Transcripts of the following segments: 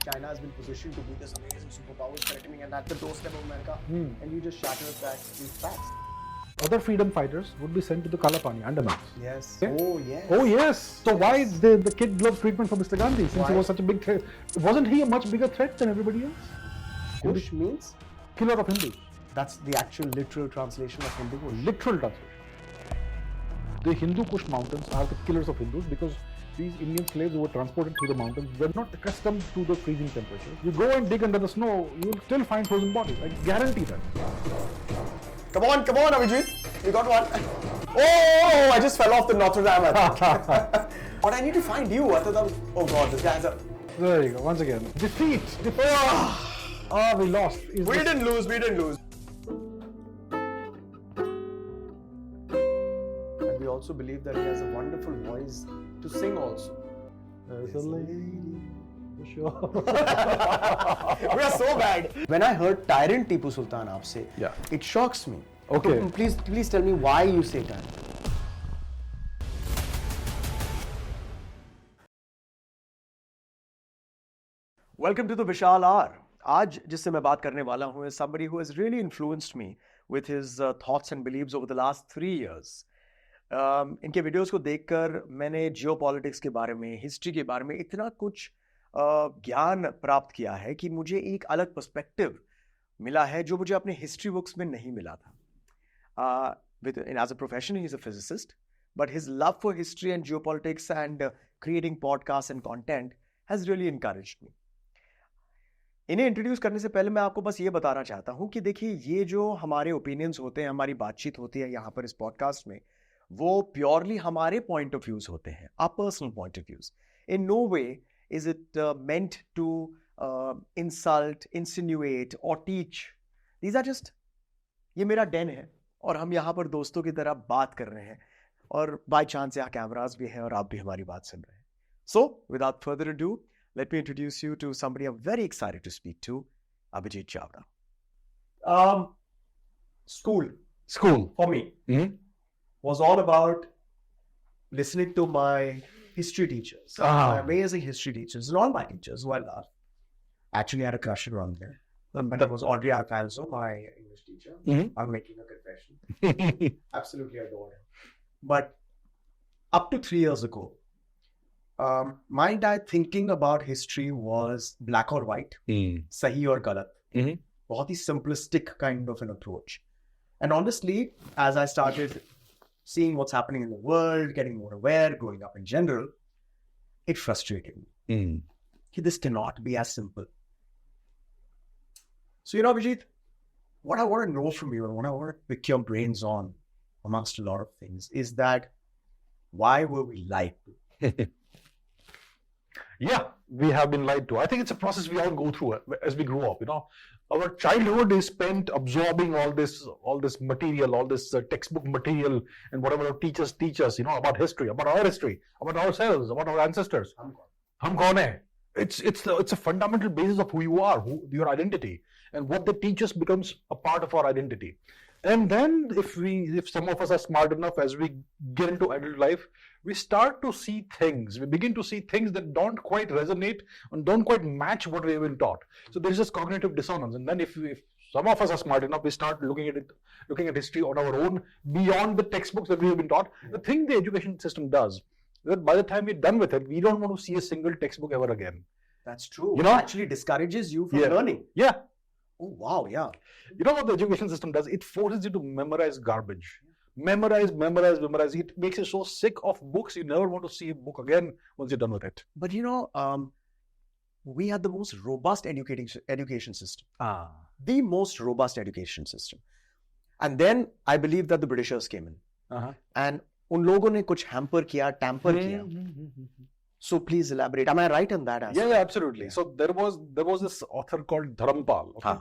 China has been positioned to be this amazing superpower threatening and at the doorstep of America, and you just shatter these facts. Other freedom fighters would be sent to the Kalapani, Andamans. Yes. Okay? Oh, yes. Oh, yes. So why the kid loves treatment for Mr. Gandhi since he was such a big threat? Wasn't he a much bigger threat than everybody else? Kush means? Killer of Hindus. That's the actual literal translation of Hindu Kush. Literal translation. The Hindu Kush mountains are the killers of Hindus because these Indian slaves who were transported through the mountains were not accustomed to the freezing temperatures. You go and dig under the snow, you will still find frozen bodies. I guarantee that. Come on, Abhijit. You got one. Oh, I just fell off the Notre Dame. But I need to find you. Oh God, this guy's a... There you go. Once again. Defeat. We lost. We didn't lose. And we also believe that he has a wonderful voice to sing also. There's a lady. For sure. We are so bad. When I heard Tyrant Tipu Sultan aapse, it shocks me. Okay. So, please tell me why you say Tyrant. Welcome to the Vishal Hour. आज जिससे मैं बात करने वाला हूँ is somebody who has really influenced me with his thoughts and beliefs over the last 3 years. इनके videos को देखकर मैंने जियोपॉलिटिक्स के बारे में, हिस्ट्री के बारे में इतना कुछ ज्ञान प्राप्त किया है कि मुझे एक अलग पर्सपेक्टिव मिला है जो मुझे अपने हिस्ट्री बुक्स में नहीं मिला था. As a profession, he's a physicist, but his love for history and geopolitics and creating podcasts and content has really encouraged me. इन्हें इंट्रोड्यूस करने से पहले मैं आपको बस ये बताना चाहता हूँ कि देखिए ये जो हमारे ओपिनियंस होते हैं, हमारी बातचीत होती है यहाँ पर इस पॉडकास्ट में, वो प्योरली हमारे पॉइंट ऑफ व्यूज होते हैं, our personal point of views. In no way is it meant to insult, insinuate or teach. These are just, ये मेरा den है और हम यहाँ पर दोस्तों की तरह बात कर रहे हैं और बाय चांस यहाँ कैमरास भी हैं और आप भी हमारी बात सुन रहे हैं. So, without further ado, let me introduce you to somebody I'm very excited to speak to, Abhijit Chavda. School for me was all about listening to my history teachers, my amazing history teachers, and all my teachers who I love. Actually, I had a crush around there. But that was Audrey Alfonso, my English teacher. I'm making a confession. Absolutely adore him. But up to 3 years ago, my entire thinking about history was black or white, sahi or galat. बहुत ही simplistic kind of an approach. And honestly, as I started seeing what's happening in the world, getting more aware, growing up in general, it frustrated me. This cannot be as simple. So, Abhijit, what I want to know from you and what I want to pick your brains on, amongst a lot of things, is that why were we lied to? Yeah, we have been lied to. I think it's a process we all go through as we grow up. Our childhood is spent absorbing all this material, all this textbook material, and whatever our teachers teach us, about history, about our history, about ourselves, about our ancestors. Hum kaun hai? It's a fundamental basis of who you are, your identity, and what they teach us becomes a part of our identity. And then if some of us are smart enough, as we get into adult life, we start to see things. We begin to see things that don't quite resonate and don't quite match what we've been taught. So there's this cognitive dissonance. And then if some of us are smart enough, we start looking at history on our own, beyond the textbooks that we have been taught. The thing the education system does, that by the time we're done with it, we don't want to see a single textbook ever again. That's true. It actually discourages you from learning. Yeah. Oh, wow, yeah. You know what the education system does? It forces you to memorize garbage. Memorize. It makes you so sick of books, you never want to see a book again once you're done with it. But we had the most robust education system. The most robust education system. And then I believe that the Britishers came in. And un logon ne kuch hamper kiya, tamper kiya. So please elaborate. Am I right on that aspect? Yeah, absolutely. So there was this author called Dharampal. Okay?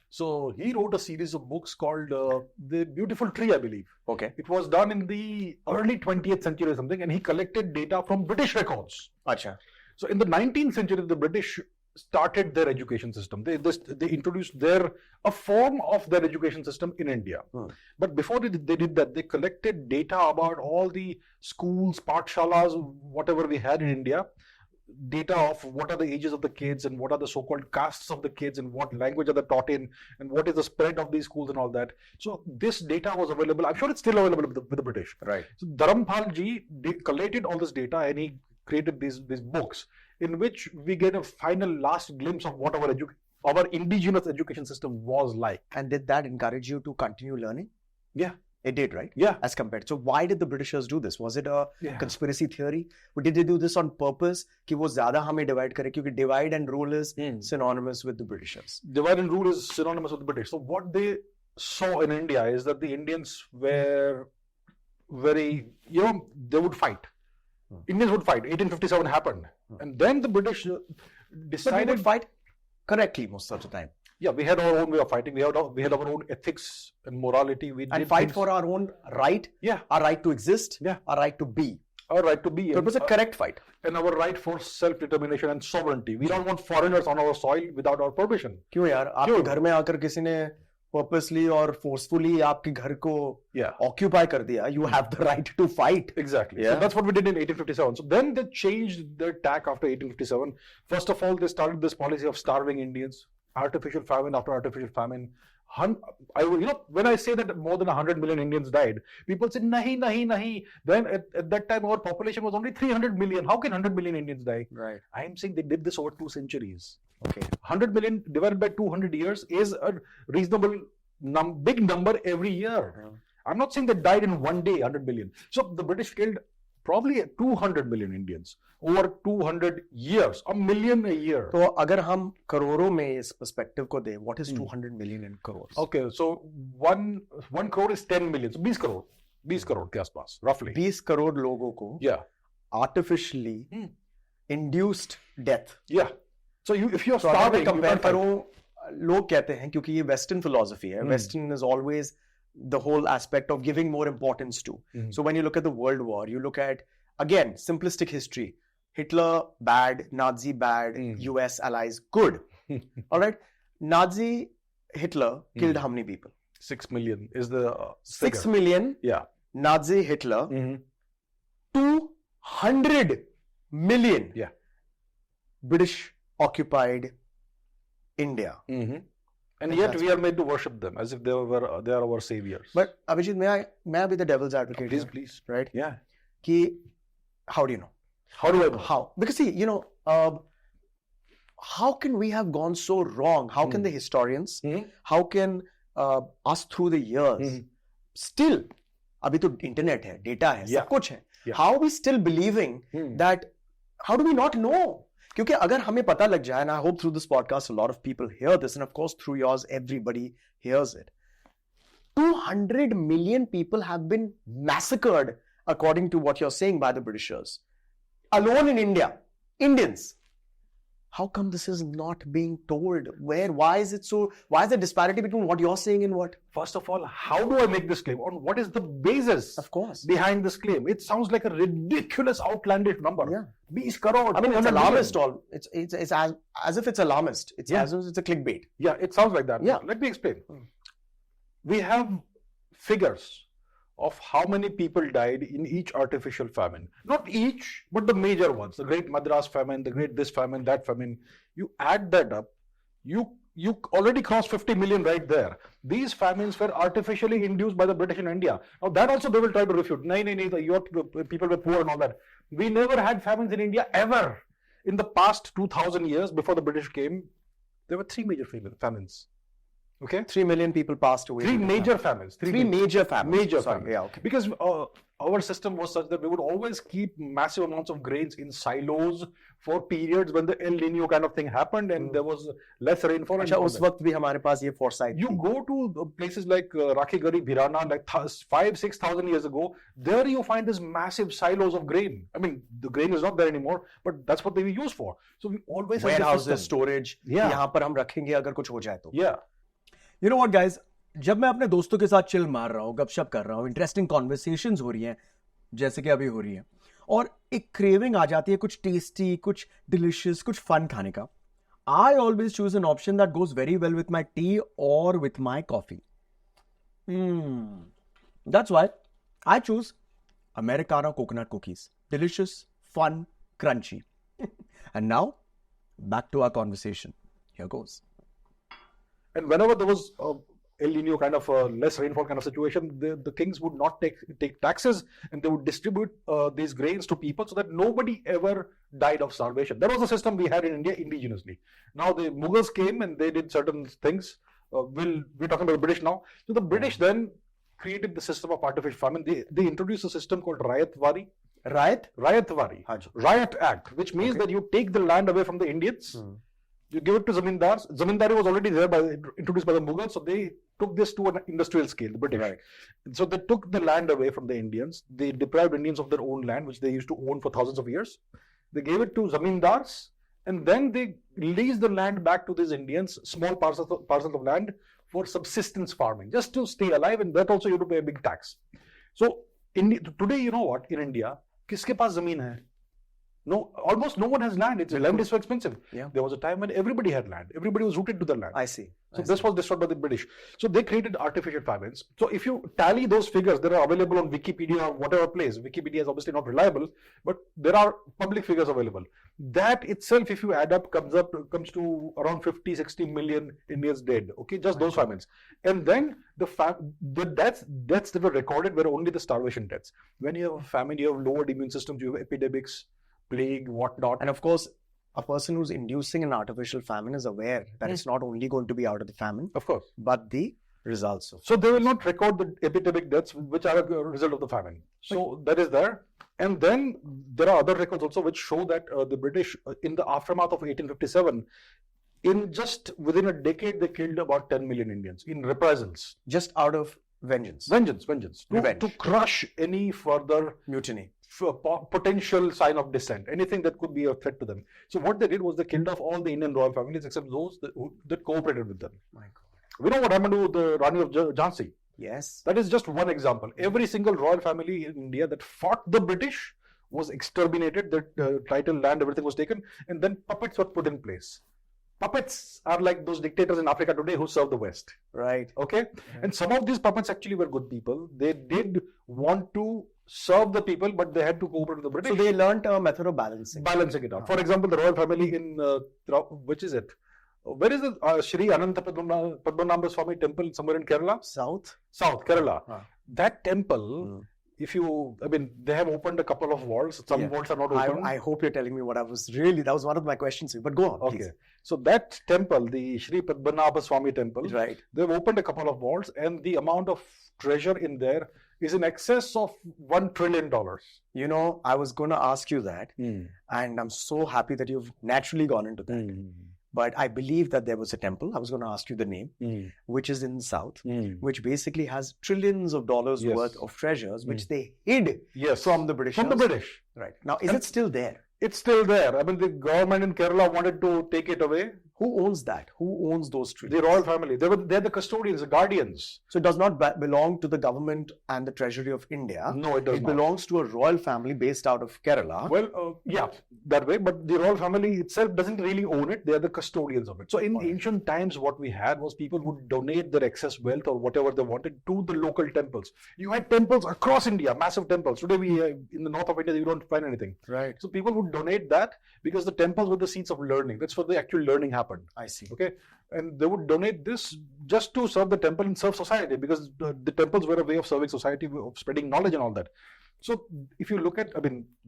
So he wrote a series of books called The Beautiful Tree, I believe. Okay. It was done in the early 20th century or something, and he collected data from British records. Acha. So in the 19th century, the British started their education system. They introduced a form of their education system in India. But before they did that, they collected data about all the schools, pathshalas, whatever we had in India, data of what are the ages of the kids and what are the so-called castes of the kids and what language are they taught in and what is the spread of these schools and all that. So this data was available. I'm sure it's still available with the British. Right. So Dharamphal ji collated all this data and he created these books in which we get a final last glimpse of what our indigenous education system was like. And did that encourage you to continue learning? Yeah. It did, right? Yeah. As compared. So why did the Britishers do this? Was it a conspiracy theory? Or did they do this on purpose? कि वो ज़्यादा हमें divide करे क्योंकि divide and rule is synonymous with the Britishers. Divide and rule is synonymous with the British. So what they saw in India is that the Indians were very, they would fight. Indians would fight. 1857 happened. And then the British decided... But they would fight correctly most of the time. Yeah, we had our own way of fighting. We had our own ethics and morality. We and fight for our own right. Yeah. Our right to exist. Yeah. Our right to be. Our right to be. So it was a correct fight. And our right for self-determination and sovereignty. We don't want foreigners on our soil without our permission. क्यों यार? आपके घर में आकर किसी ने purposely or forcefully आपके घर को occupy कर दिया. You have the right to fight. Exactly. Yeah. So that's what we did in 1857. So then they changed their tack after 1857. First of all, they started this policy of starving Indians. Artificial famine after artificial famine. When I say that more than 100 million Indians died, people say, nahi. Then at that time, our population was only 300 million. How can 100 million Indians die? Right. I'm saying they did this over 2 centuries. Okay. 100 million divided by 200 years is a reasonable, big number every year. Yeah. I'm not saying they died in one day, 100 million. So the British killed probably 200 million Indians over 200 years, a million a year. So, अगर हम करोड़ों में इस perspective को दें, what is 200 million in crores? Okay, so one crore is 10 million. So 20 crore के आसपास, roughly. 20 crore लोगों को artificially induced death. Yeah. So if you're starving, compare करो, लोग कहते हैं क्योंकि ये Western philosophy है. Western is always the whole aspect of giving more importance to. So when you look at the World War, you look at, again, simplistic history. Hitler, bad. Nazi, bad. US allies, good. All right. Nazi, Hitler killed how many people? 6 million is the 6 million. Yeah. Nazi, Hitler. 200 million. Yeah. British occupied India. And yet we are made to worship them as if they are our saviors. But Abhijit, may I be the devil's advocate? Please. Right? Yeah. How do you know? How do I know? How? Because see, how can we have gone so wrong? How can the historians, how can us through the years, still, abhi to internet hai, data hai, sab kuch hai. How are we still believing that, how do we not know? क्योंकि अगर हमें पता लग जाए, and I hope through this podcast a lot of people hear this, and of course through yours everybody hears it. 200 million people have been massacred according to what you're saying by the Britishers. Alone in India. Indians. How come this is not being told? Why is the disparity between what you're saying and what? First of all, how do I make this claim? On what is the basis behind this claim? It sounds like a ridiculous, outlandish number. Yeah. 20 crore. I mean, it's alarmist. It's as if it's alarmist. It's as if it's a clickbait. Yeah, it sounds like that. Yeah. Let me explain. We have figures of how many people died in each artificial famine. Not each, but the major ones. The Great Madras famine, the Great this famine, that famine. You add that up, you already crossed 50 million right there. These famines were artificially induced by the British in India. Now that also they will try to refute. No, your people were poor and all that. We never had famines in India ever. In the past 2000 years before the British came, there were 3 major famines. Okay, 3 million people passed away. 3 major famines. 3 major famines. Major famines. Yeah, okay. Because our system was such that we would always keep massive amounts of grains in silos for periods when the El Nino kind of thing happened and there was less rainfall. अच्छा, उस वक्त भी हमारे पास ये foresight You go to places like Rakhigari, Bhirana, like 5,000-6,000 years ago, there you find these massive silos of grain. I mean, the grain is not there anymore, but that's what they were used for. So we always have warehouses, storage. Yeah. यहाँ पर हम रखेंगे अगर कुछ हो जाए तो. Yeah. You know what, guys? जब मैं अपने दोस्तों के साथ चिल मार रहा हूँ, गपशप कर रहा हूँ, इंटरेस्टिंग कॉन्वर्सेशंस हो रही हैं, जैसे कि अभी हो रही हैं, और एक क्रेविंग आ जाती है कुछ टेस्टी, कुछ डिलिशियस, कुछ फन खाने का. I always choose an option that goes very well with my tea or with my coffee. That's why I choose Americano coconut cookies. Delicious, fun, crunchy. And now, back to our conversation. Here goes. And whenever there was El Nino kind of less rainfall kind of situation, the kings would not take taxes, and they would distribute these grains to people so that nobody ever died of starvation. That was the system we had in India indigenously. Now the Mughals came and they did certain things. We're talking about the British now. So the British then created the system of artificial famine. They introduced a system called Rayatwari. Rayatwari. Riot Act, which means that you take the land away from the Indians. You give it to zamindars. Zamindari was already there introduced by the Mughals, so they took this to an industrial scale, the British. Right. So they took the land away from the Indians. They deprived Indians of their own land, which they used to own for thousands of years. They gave it to zamindars, and then they leased the land back to these Indians, small parcels of land for subsistence farming, just to stay alive, and that also you have to pay a big tax. So today, you know what, in India, kiske paas zameen hai? No, almost no one has land. Land is so expensive. Yeah. There was a time when everybody had land. Everybody was rooted to the land. I see. So this was destroyed by the British. So they created artificial famines. So if you tally those figures, they are available on Wikipedia or whatever place. Wikipedia is obviously not reliable, but there are public figures available. That itself, if you add up, comes to around 50-60 million Indians dead. Okay, just those famines. And then the deaths that were recorded were only the starvation deaths. When you have a famine, you have lowered immune systems, you have epidemics, plague, whatnot. And of course, a person who's inducing an artificial famine is aware that it's not only going to be out of the famine, of course, but the results of. So they will not record the epidemic deaths which are a result of the famine. So that is there. And then there are other records also which show that the British, in the aftermath of 1857, in just within a decade, they killed about 10 million Indians in reprisals. Just out of vengeance. Vengeance. Revenge. To crush any further Mutiny. Potential sign of dissent, anything that could be a threat to them. So what they did was they killed off all the Indian royal families except those that cooperated with them. My God. We know what happened to the Rani of Jhansi. Yes. That is just one example. Every single royal family in India that fought the British was exterminated, their title, land, everything was taken, and then puppets were put in place. Puppets are like those dictators in Africa today who serve the West. Right. Okay? And some of these puppets actually were good people. They did want to serve the people, but they had to cooperate with the British. So they learnt a method of balancing it out. For example, the royal family in, which is it? Where is the Shri Ananta Padmanabhaswamy temple? Somewhere in Kerala? South, Kerala. That temple, they have opened a couple of walls. Some walls are not open. I hope you're telling me that was one of my questions. But go on, please. Okay. So that temple, the Shri Padmanabhaswamy temple, right, they've opened a couple of walls, and the amount of treasure in there is in excess of $1 trillion. You know, I was going to ask you that, and I'm so happy that you've naturally gone into that. But I believe that there was a temple, I was going to ask you the name, which is in the south, which basically has trillions of dollars worth of treasures, which they hid from the British. From the British. Right. Now, is it still there? It's still there. I mean, the government in Kerala wanted to take it away. Who owns that? Who owns those treasures? The royal family. They're the custodians, the guardians. So it does not belong to the government and the treasury of India. No, it does not. It belongs to a royal family based out of Kerala. Well, that way. But the royal family itself doesn't really own it. They are the custodians of it. So in ancient times, what we had was people would donate their excess wealth or whatever they wanted to the local temples. You had temples across India, massive temples. Today, in the north of India, you don't find anything. Right. So people would donate that because the temples were the seats of learning. That's where the actual learning happened. I see. Okay. And they would donate this just to serve the temple and serve society, because the temples were a way of serving society, of spreading knowledge and all that. So if you look at,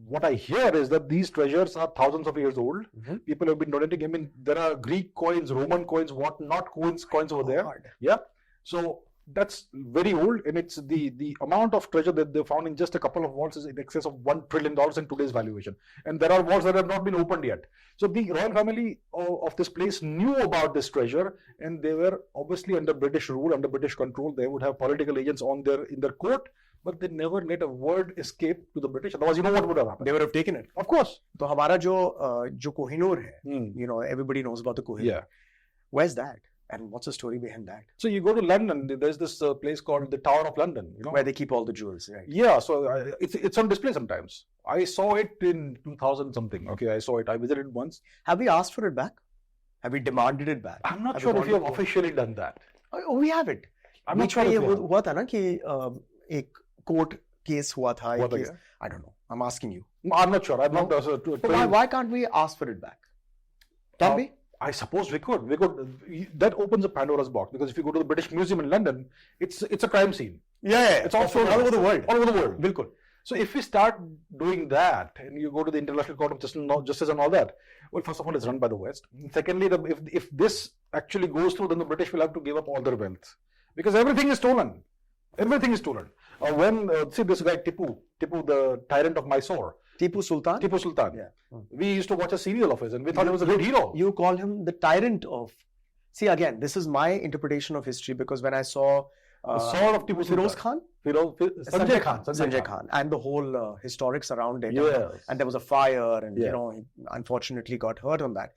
what I hear is that these treasures are thousands of years old. People have been donating. There are Greek coins, Roman coins, whatnot, coins over there. Yeah. So that's very old, and it's the amount of treasure that they found in just a couple of walls is in excess of $1 trillion in today's valuation. And there are walls that have not been opened yet. So the royal family of this place knew about this treasure, and they were obviously under British rule, under British control. They would have political agents in their court, but they never let a word escape to the British. Otherwise, you know what would have happened? They would have taken it. Of course. So हमारा जो Kohinoor है, everybody knows about the Kohinoor. Yeah. Where's that? And what's the story behind that? So you go to London, there's this place called the Tower of London. Where they keep all the jewels, right? Yeah, so it's on display sometimes. I saw it in 2000 something. Okay, I saw it. I visited once. Have we asked for it back? Have we demanded it back? I'm not sure if we have officially done that. Oh, we have it. I'm not sure if we have. हुआ था ना कि एक court case हुआ था. I don't know. I'm asking you. I'm not sure. I'm not. But why can't we ask for it back? Can we? I suppose we could. That opens a Pandora's box, because if you go to the British Museum in London, it's a crime scene. Yeah. It's also all over the world. All over the world. Bilkul. So if we start doing that, and you go to the International Court of Justice and all that, well, first of all, it's run by the West. Secondly, if this actually goes through, then the British will have to give up all their wealth, because everything is stolen. Everything is stolen. See this guy Tipu, the tyrant of Mysore. Tipu Sultan? Tipu Sultan. Yeah. We used to watch a serial of his, and we thought he was a great hero. You call him the tyrant of... See, again, this is my interpretation of history, because when I saw... the sword of Tipu Sultan. Firoz Khan? Sanjay Khan. And the whole historics around it. Yes. And there was a fire, and he unfortunately got hurt on that.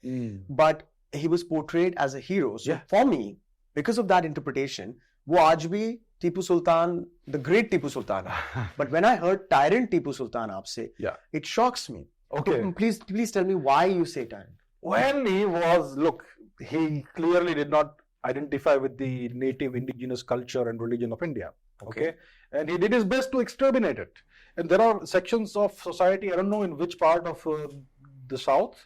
But he was portrayed as a hero. So for me, because of that interpretation, wo aaj bhi Tipu Sultan, the great Tipu Sultan. But when I heard Tyrant Tipu Sultan aapse, it shocks me. Okay. So please tell me why you say Tyrant. When he clearly did not identify with the native indigenous culture and religion of India. Okay. And he did his best to exterminate it. And there are sections of society, I don't know in which part of the south,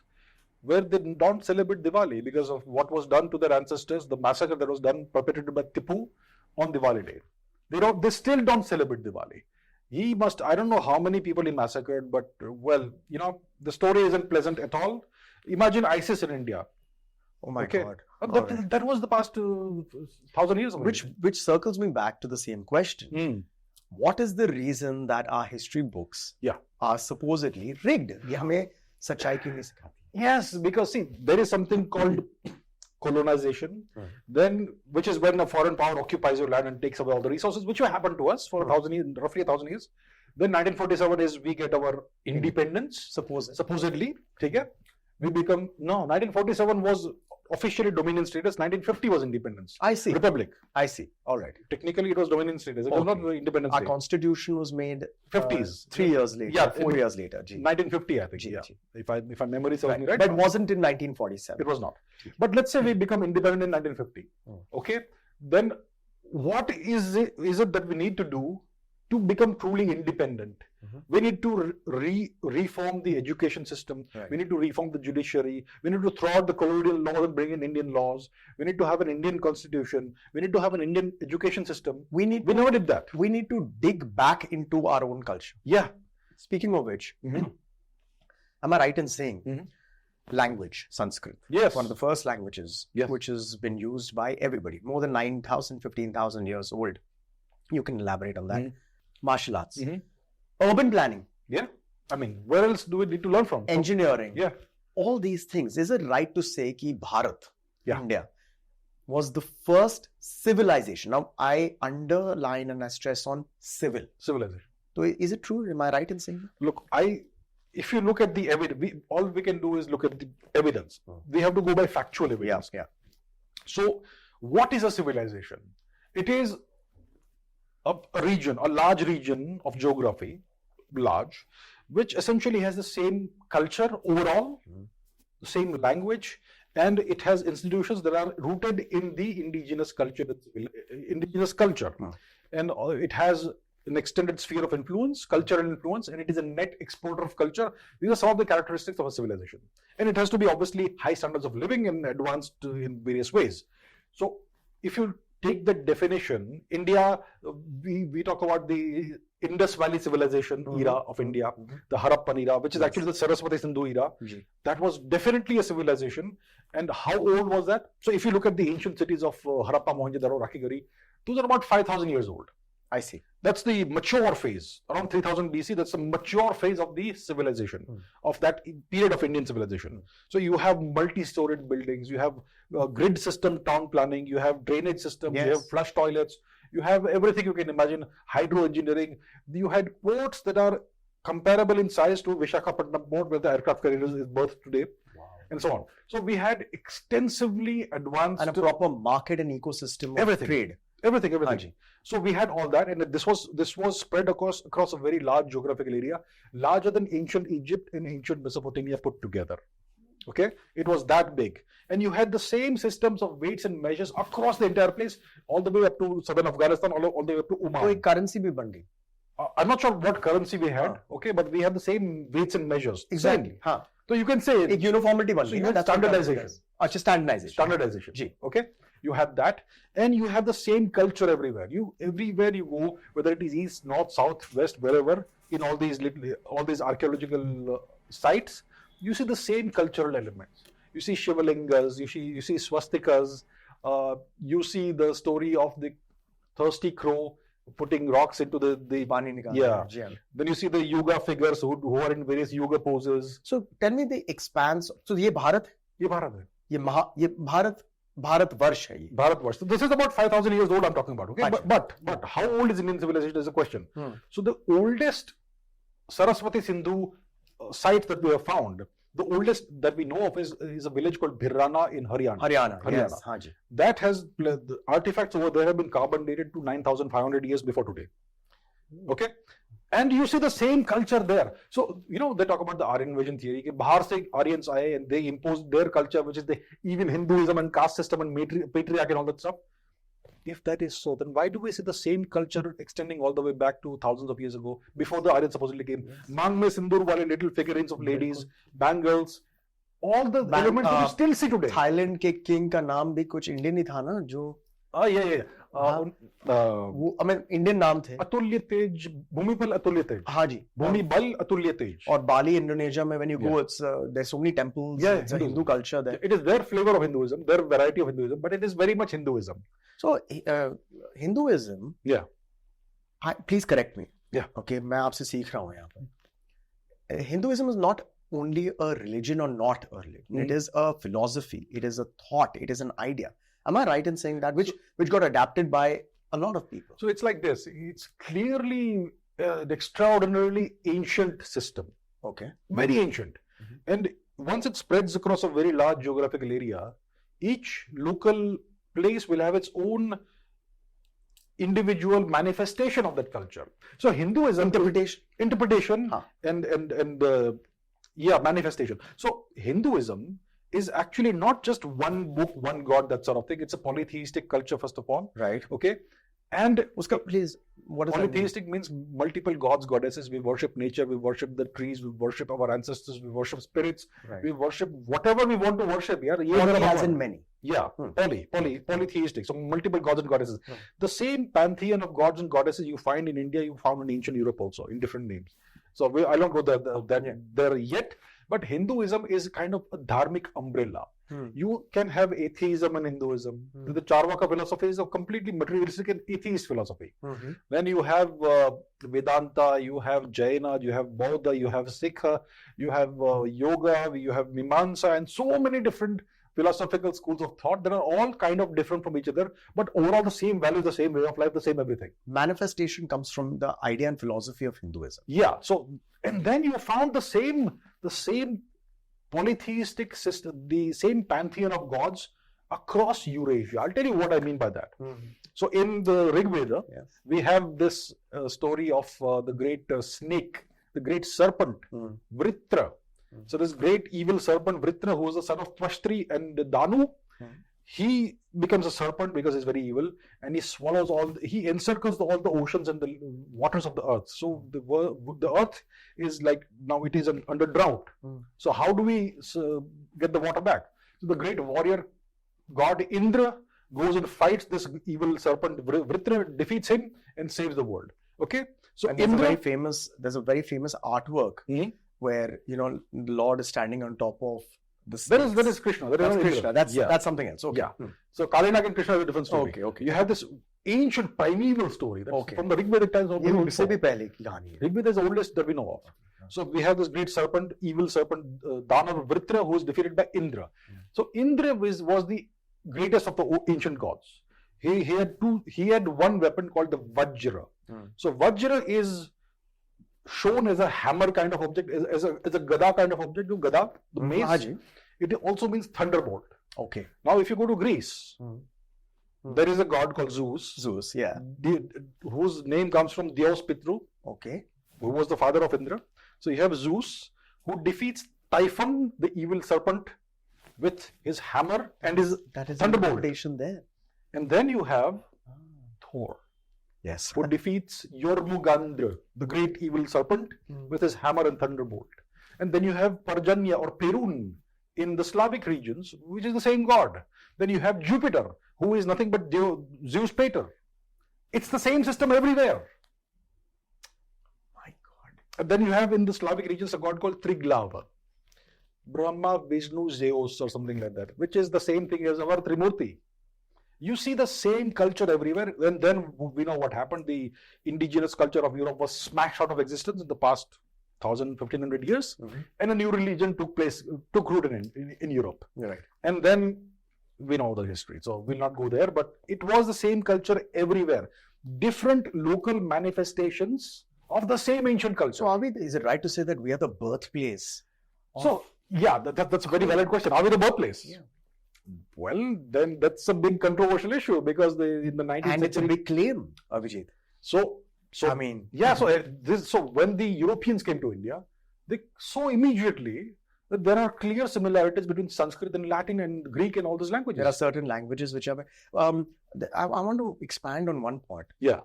where they don't celebrate Diwali because of what was done to their ancestors, the massacre that was perpetrated by Tipu on Diwali day. They still don't celebrate Diwali. I don't know how many people he massacred, but the story isn't pleasant at all. Imagine ISIS in India. Oh my God. That was the past 1,000 years ago. Which circles me back to the same question. What is the reason that our history books are supposedly rigged? ये हमें सच्चाई क्यों नहीं सिखाती? Yes, because see, there is something called colonization, which is when a foreign power occupies your land and takes away all the resources, which will happen to us for roughly 1,000 years. Then 1947 is we get our independence, supposedly. Okay? 1947 was officially Dominion status. 1950 was independence. I see. Republic. I see. All right. Technically, it was Dominion status. It was not independence. Our constitution was made 50s. 3 years later. Yeah, 4 years later. 1950, I think. If my memory serves me right. But it wasn't in 1947. It was not. But let's say we become independent in 1950. Okay. Then what is it that we need to do to become truly independent? We need to reform the education system. We need to reform the judiciary. We need to throw out the colonial laws and bring in Indian laws. We need to have an Indian constitution. We need to have an Indian education system. We never did that. We need to dig back into our own culture. Yeah. Speaking of which, am I right in saying language, Sanskrit? Yes. One of the first languages which has been used by everybody. More than 9,000, 15,000 years old. You can elaborate on that. Martial arts. Urban planning. Yeah. I mean, where else do we need to learn from? Engineering. Yeah. All these things. Is it right to say that Bharat, India, was the first civilization? Now, I underline and I stress on civilization. So, is it true? Am I right in saying that? Look, if you look at the evidence, all we can do is look at the evidence. We have to go by factual evidence. Yeah. So, what is a civilization? It is a large region of geography, which essentially has the same culture overall, the same language, and it has institutions that are rooted in the indigenous culture. And it has an extended sphere of influence, cultural influence, and it is a net exporter of culture. These are some of the characteristics of a civilization. And it has to be obviously high standards of living and advanced in various ways. So, if you take the definition, India, we talk about the Indus Valley civilization era of India, the Harappan era, which is actually the Saraswati Sindhu era. That was definitely a civilization. And how old was that? So if you look at the ancient cities of Harappa, Mohenjo-daro, Rakhigarhi, those are about 5,000 years old. I see. That's the mature phase. Around 3000 BC, that's the mature phase of the civilization, of that period of Indian civilization. So you have multi-storied buildings, you have grid system town planning, you have drainage systems, you have flush toilets, you have everything you can imagine, hydro engineering. You had ports that are comparable in size to Visakhapatnam port, where the aircraft carrier is birthed today, and so on. So we had extensively advanced... And a proper market and ecosystem of trade. Everything. So we had all that, and this was spread across a very large geographical area, larger than ancient Egypt and ancient Mesopotamia put together. Okay, it was that big, and you had the same systems of weights and measures across the entire place, all the way up to southern Afghanistan, all the way up to Oman. So, a currency bhi ban gayi. I'm not sure what currency we had, okay, but we have the same weights and measures. Exactly. Same. हाँ. So you can say एक uniformity बन so गई you ना, had that's what standardization. currency does. अच्छा, standardization. Standardization. जी. Okay. You have that, and you have the same culture everywhere. Everywhere you go, whether it is east, north, south, west, wherever, in all these archaeological sites, you see the same cultural elements. You see Shivalingas, you see swastikas, you see the story of the thirsty crow putting rocks into the पानी निकालना. yeah. जी, हाँ. Then you see the yoga figures who are in various yoga poses. So tell me the expanse. So ये भारत, ये भारत है. ये भारतवर्ष है ये. Bharatvarsh. So this is about 5,000 years old I'm talking about. Okay, Achha. but how old is Indian civilization is a question. So the oldest Saraswati Sindhu site that we have found, the oldest that we know of is a village called Bhirrana in Haryana. Haryana. Haryana. Yes, हाँ जी. That has the artifacts over there have been carbon dated to 9,500 years before today. Okay, and you see the same culture there. So they talk about the Aryan invasion theory. कि बाहर से Aryans आए and they imposed their culture, which is the even Hinduism and caste system and patriarchy and all that stuff. If that is so, then why do we see the same culture extending all the way back to thousands of years ago, before the Aryans supposedly came? Mang mein sindoor wale little figurines of ladies, bangles, all the elements that you still see today. Thailand के king का नाम भी कुछ Indian ही था ना, जो वो I mean Indian नाम थे. अतुल्य तेज, भूमिबल अतुल्य तेज. हाँ जी. भूमिबल अतुल्य तेज. और बाली, इंडोनेशिया में when you go, it's there's so many temples. Yeah, it's a Hindu culture there. It is their flavor of Hinduism, their variety of Hinduism, but it is very much Hinduism. So Hinduism. Yeah. Please correct me. Yeah. Okay, मैं आपसे सीख रहा हूँ यहाँ पर. Hinduism is not only a religion or not a religion. It is a philosophy. It is a thought. It is an idea. Am I right in saying that? Which got adapted by a lot of people. So it's like this. It's clearly an extraordinarily ancient system. Okay. Very ancient. And once it spreads across a very large geographical area, each local place will have its own individual manifestation of that culture. So Hinduism interpretation and manifestation. So Hinduism is actually not just one book, one god, that sort of thing. It's a polytheistic culture, first of all. Right. Okay. And please, what does polytheistic means multiple gods, goddesses. We worship nature, we worship the trees, we worship our ancestors, we worship spirits, we worship whatever we want to worship. Yeah, poly has in many. Yeah, polytheistic. So multiple gods and goddesses. The same pantheon of gods and goddesses you find in India, you found in ancient Europe also, in different names. So I don't go there yet. But Hinduism is kind of a dharmic umbrella. You can have atheism in Hinduism. The Charvaka philosophy is a completely materialistic and atheist philosophy. Then you have Vedanta, you have Jaina, you have Bauddha, you have Sikha, you have Yoga, you have Mimamsa, and so many different philosophical schools of thought that are all kind of different from each other, but overall the same values, the same way of life, the same everything. Manifestation comes from the idea and philosophy of Hinduism. Yeah. So, and then you found the same polytheistic system, the same pantheon of gods across Eurasia. I'll tell you what I mean by that. So in the Rig Veda, we have this story of the great snake, the great serpent, Vritra. So this great evil serpent Vritra, who is the son of Twashtri and Danu, he becomes a serpent because he's very evil, and he swallows he encircles all the oceans and the waters of the earth. So the earth is like, now it is under drought. So how do we get the water back? So the great warrior god Indra goes and fights this evil serpent. Vritra defeats him and saves the world. Okay. So and there's a very famous artwork where the Lord is standing on top of the snakes. That is Krishna. That's Krishna. That's something else. Okay. Yeah. So Kalinag and Krishna is a different story. Okay. You have this ancient primeval story from the Rig Vedic times. Rig Veda is the oldest that we know of. So we have this great serpent, evil serpent, Danav Vritra, who is defeated by Indra. So Indra was the greatest of the ancient gods. He had one weapon called the Vajra. So Vajra is shown as a hammer kind of object, as a gada kind of object. Gada, the mace, it also means thunderbolt. Okay. Now if you go to Greece, there is a god called Zeus. Whose name comes from Dios Pitru. Okay. Who was the father of Indra. So you have Zeus, who defeats Typhon, the evil serpent, with his hammer and his thunderbolt. There. And then you have Thor. Yes. who defeats Jormungandr, the great evil serpent, with his hammer and thunderbolt. And then you have Parjanya or Perun in the Slavic regions, which is the same god. Then you have Jupiter, who is nothing but Zeus Pater. It's the same system everywhere. My God. And then you have in the Slavic regions a god called Triglava. Brahma, Vishnu, Zeus or something like that, which is the same thing as our Trimurti. You see the same culture everywhere, and then we know what happened. The indigenous culture of Europe was smashed out of existence in the past 1,000-1,500 years, and a new religion took root in Europe. You're right. And then we know the history, so we'll not go there, but it was the same culture everywhere. Different local manifestations of the same ancient culture. So is it right to say that we are the birthplace? So, yeah, that's a very valid question. Are we the birthplace? Yeah. Well, then that's a big controversial issue because in the 19th And century... it's a big claim, Abhijit. So I mean... Yeah, so when the Europeans came to India, they saw immediately that there are clear similarities between Sanskrit and Latin and Greek and all those languages. There are certain languages which are... I want to expand on one point. Yeah.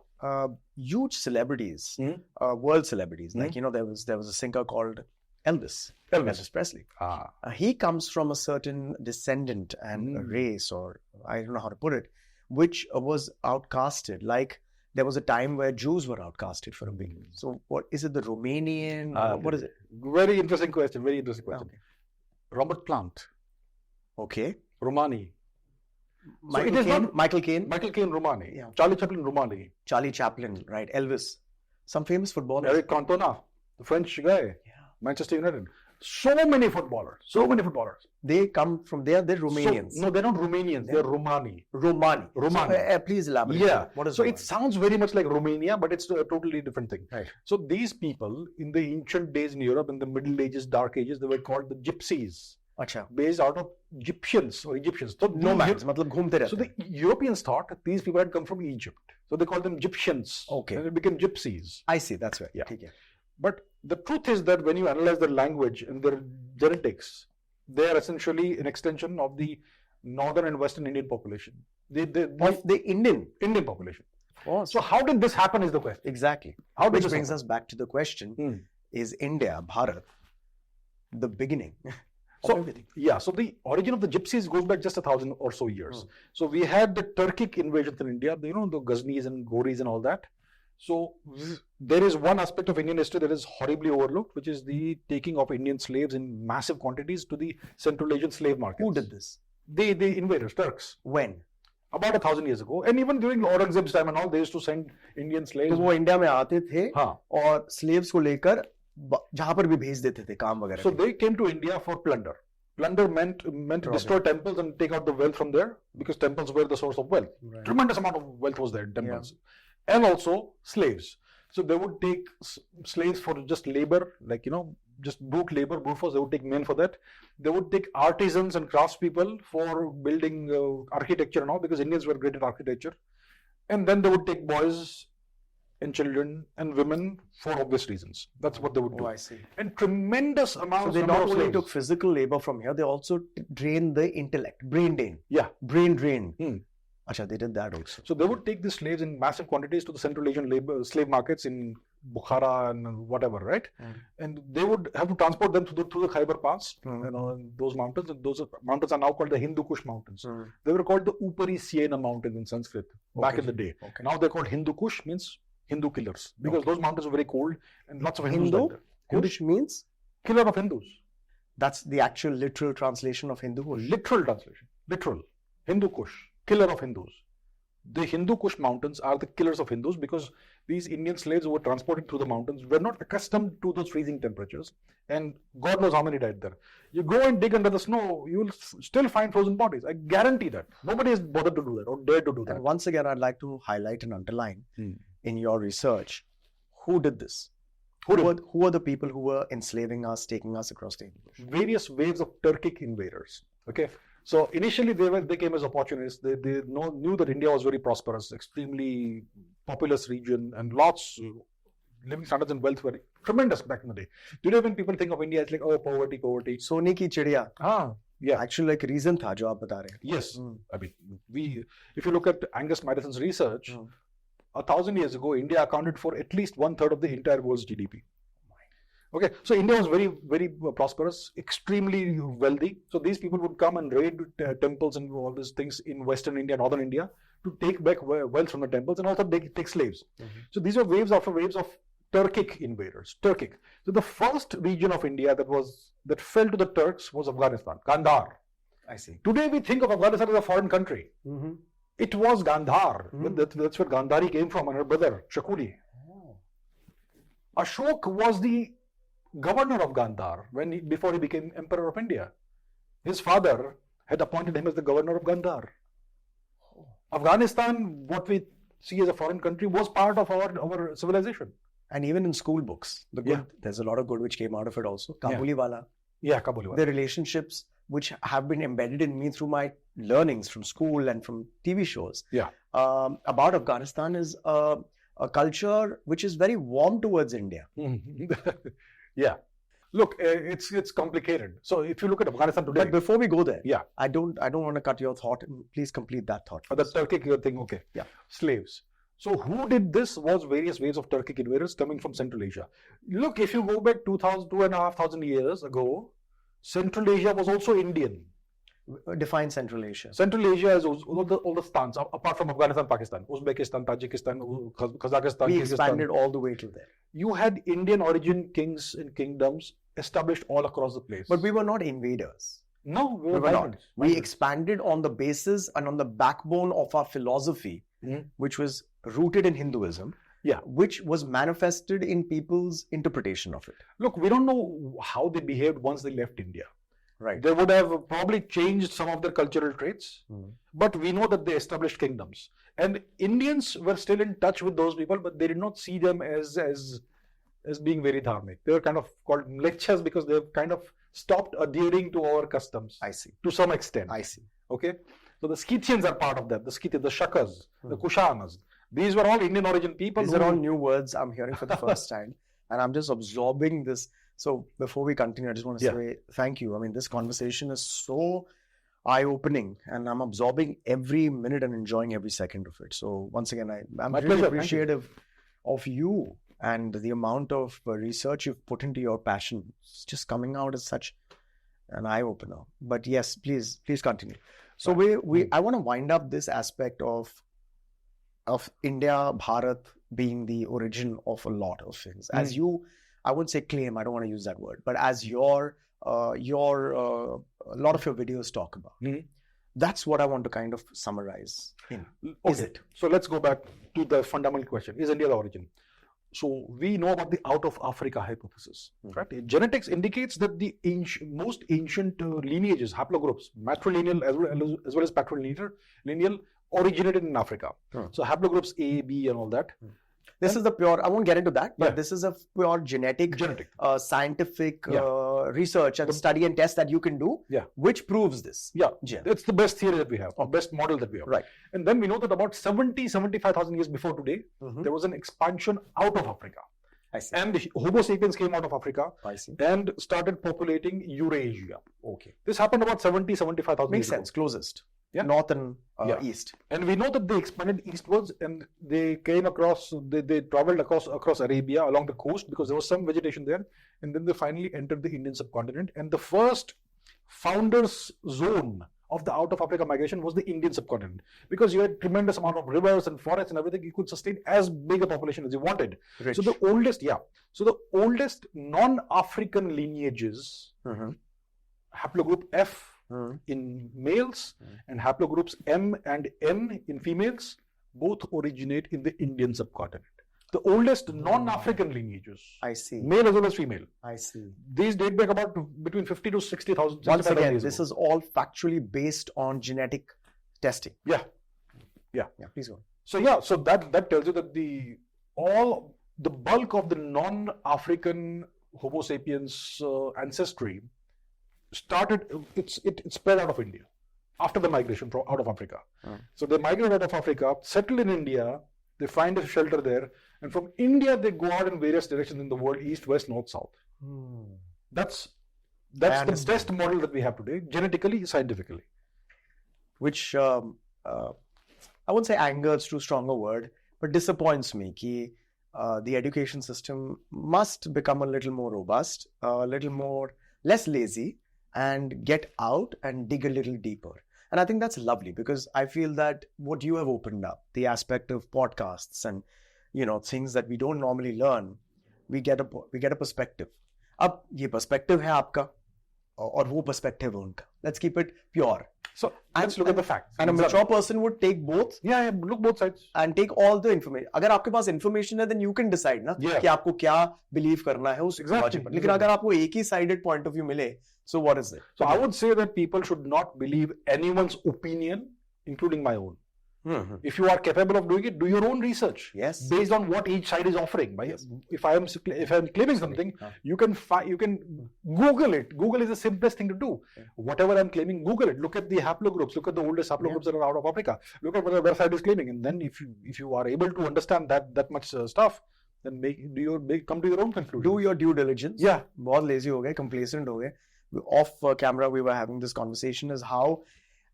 Huge celebrities, world celebrities, like, there was a singer called Elvis Presley. He comes from a certain descendant and race, or I don't know how to put it, which was outcasted. Like there was a time where Jews were outcasted for a bit. So what is it? The Romanian? What is it? Very interesting question. Very interesting question. Okay. Robert Plant. Okay. Romani. Michael Caine. Michael Caine, Romani. Yeah. Charlie Chaplin, Romani. Charlie Chaplin, right? Elvis. Some famous footballers. Eric Cantona, the French guy. Yeah. Manchester United. So many footballers. They come from there. They're Romanians. No, they're not Romanians. They're Romani. Romani. So, please elaborate. Yeah. What is so Romani? It sounds very much like Romania, but it's a totally different thing. Right. So these people in the ancient days in Europe, in the Middle Ages, Dark Ages, they were called the Gypsies. Achha. Based out of Egyptians. So Nomads, matlab ghumte rehte. So the Europeans thought that these people had come from Egypt. So they called them Egyptians. Okay. And it became Gypsies. I see, that's right. Yeah. Okay. But the truth is that when you analyze their language and their genetics, they are essentially an extension of the northern and western Indian population. Of the Indian population. Oh, So how did this happen is the question. exactly. Which brings us back to the question, is India, Bharat, the beginning of everything? Yeah, so the origin of the Gypsies goes back just 1,000 or so years. So we had the Turkic invasions in India, the Ghaznis and Ghoris and all that. So there is one aspect of Indian history that is horribly overlooked, which is the taking of Indian slaves in massive quantities to the Central Asian slave markets. Who did this? The invaders, Turks. When? About 1,000 years ago. And even during Aurangzeb's time and all, they used to send Indian slaves. तो वो India में आते थे हाँ. और slaves को लेकर जहां पर भी भेज देते थे काम वगैरह. So they came to India for plunder. Plunder meant to destroy temples and take out the wealth from there, because temples were the source of wealth. Right. Tremendous amount of wealth was there in temples. And also slaves. So they would take slaves for just labor, like, just brute labor, brute force. They would take men for that. They would take artisans and craftspeople for building architecture and all, because Indians were great at architecture. And then they would take boys and children and women for obvious reasons. That's what they would do. Oh, I see. And tremendous amounts. So they not only took physical labor from here, they also drained the intellect, brain drain. Yeah. Brain drain. Achha, they did that also. So they would take the slaves in massive quantities to the Central Asian slave markets in Bukhara and whatever, right? And they would have to transport them through the Khyber Pass, those mountains. And those mountains are now called the Hindu Kush Mountains. They were called the Upari Siena Mountains in Sanskrit back in the day. Okay. Now they're called Hindu Kush, means Hindu killers, because those mountains were very cold and lots of Hindus died there. Kush means? Killer of Hindus. That's the actual literal translation of Hindu Kush? Literal translation. Literal. Hindu Kush. Killer of Hindus. The Hindu Kush mountains are the killers of Hindus, because these Indian slaves who were transported through the mountains were not accustomed to those freezing temperatures, and God knows how many died there. You go and dig under the snow, you will still find frozen bodies. I guarantee that. Nobody has bothered to do that or dared to do that. And once again, I'd like to highlight and underline in your research, who did this? Who are the people who were enslaving us, taking us across the Hindu Kush? Various waves of Turkic invaders. Okay. So initially they came as opportunists. They knew that India was very prosperous, extremely populous region, and lots living standards and wealth were tremendous back in the day. Today when people think of India, it's like, oh, poverty. Sone ki chidiya. Yeah. Actually, like reason tha jo aap bata rahe. Yes. I mean, if you look at Angus Madison's research, 1,000 years ago, India accounted for at least 1/3 of the entire world's GDP. Okay, so India was very, very prosperous, extremely wealthy. So these people would come and raid temples and all these things in Western India, Northern India, to take back wealth from the temples, and also take slaves. So these were waves after waves of Turkic invaders. Turkic. So the first region of India that fell to the Turks was Afghanistan, Gandhar. I see. Today we think of Afghanistan as a foreign country. It was Gandhar. That's where Gandhari came from, and her brother Shakuli. Ashok was the governor of Gandhar before he became emperor of India. His father had appointed him as the governor of Gandhar. Afghanistan, what we see as a foreign country, was part of our civilization. And even in school books, there's a lot of good which came out of it also. Kabuliwala. Yeah, Kabuliwala. The relationships which have been embedded in me through my learnings from school and from TV shows. About Afghanistan is a culture which is very warm towards India. Yeah. Look, it's complicated. So if you look at Afghanistan today. But before we go there, I don't want to cut your thought. Please complete that thought. The Turkic thing, okay. Yeah. Slaves. So who did this was various waves of Turkic invaders coming from Central Asia. Look, if you go back 2,500 years ago, Central Asia was also Indian. Define Central Asia. Central Asia is all the stans, apart from Afghanistan, Pakistan, Uzbekistan, Tajikistan, Kazakhstan. We expanded all the way to there. You had Indian origin kings and kingdoms established all across the place. But we were not invaders. No, we were not. We expanded on the basis and on the backbone of our philosophy, which was rooted in Hinduism, which was manifested in people's interpretation of it. Look, we don't know how they behaved once they left India. Right. They would have probably changed some of their cultural traits, but we know that they established kingdoms. And Indians were still in touch with those people, but they did not see them as being very dharmic. They were kind of called mlechas because they have kind of stopped adhering to our customs. I see. To some extent. I see. Okay. So the Scythians are part of that. The Scythians, the Shakas, the Kushanas. These were all Indian origin people. These are all new words I'm hearing for the first time. And I'm just absorbing this. So before we continue, I just want to say thank you. I mean, this conversation is so eye-opening and I'm absorbing every minute and enjoying every second of it. So once again, I'm really appreciative of you and the amount of research you've put into your passion. It's just coming out as such an eye-opener. But yes, please continue. So I want to wind up this aspect of India, Bharat being the origin of a lot of things. As you, I wouldn't say claim, I don't want to use that word, but as a lot of your videos talk about. That's what I want to kind of summarize in. Okay. Is it? So let's go back to the fundamental question. Is India the origin? So we know about the out of Africa hypothesis. Right? Genetics indicates that the most ancient lineages, haplogroups, matrilineal as well as patrilineal, originated in Africa. So haplogroups A, B and all that. This is the pure, I won't get into that, but this is a pure genetic. Scientific research and study and test that you can do, which proves this. It's the best theory that we have, or best model that we have. Right. And then we know that about 75,000 years before today, there was an expansion out of Africa. I see. And Homo sapiens came out of Africa and started populating Eurasia. Okay. This happened about 75,000 years ago. Makes sense, closest. North and east. And we know that they expanded eastwards and they came across, they traveled across Arabia along the coast because there was some vegetation there. And then they finally entered the Indian subcontinent. And the first founders zone of the out of Africa migration was the Indian subcontinent. Because you had tremendous amount of rivers and forests and everything, you could sustain as big a population as you wanted. Rich. So the oldest non-African lineages, haplogroup F, in males and haplogroups M and N in females both originate in the Indian subcontinent. The oldest non-African lineages. I see. Male as well as female. I see. These date back about between 50 to 60,000. Once again, this is all factually based on genetic testing. Yeah. Please go on. So that tells you that the bulk of the non-African Homo sapiens ancestry started, it spread out of India after the migration out of Africa. So they migrate out of Africa, settle in India, they find a shelter there, and from India they go out in various directions in the world, east, west, north, south. That's the best model that we have today, genetically, scientifically. Which I wouldn't say anger is too strong a word, but disappoints me कि the education system must become a little more robust, a little more less lazy, and get out and dig a little deeper. And I think that's lovely because I feel that what you have opened up, the aspect of podcasts and things that we don't normally learn, we get a perspective. अब ये perspective है आपका और वो perspective है उनका. Let's keep it pure. So let's look at the facts. And a mature person would take both. Yeah, look both sides. And take all the information. अगर आपके पास information है, then you can decide ना कि आपको क्या believe करना है उस logic पर. लेकिन अगर आपको एक ही sided point of view मिले, so what is it? So I would say that people should not believe anyone's opinion, including my own. If you are capable of doing it, do your own research. Yes. Based on what each side is offering. Yes. If I am claiming something, you can Google it. Google is the simplest thing to do. Whatever I'm claiming, Google it. Look at the haplogroups. Look at the oldest haplogroups that are out of Africa. Look at what the website is claiming, and then if you are able to understand that much stuff, then come to your own conclusion. Do your due diligence. Yeah. बहुत lazy हो गए, complacent हो गए. Off camera, we were having this conversation is how,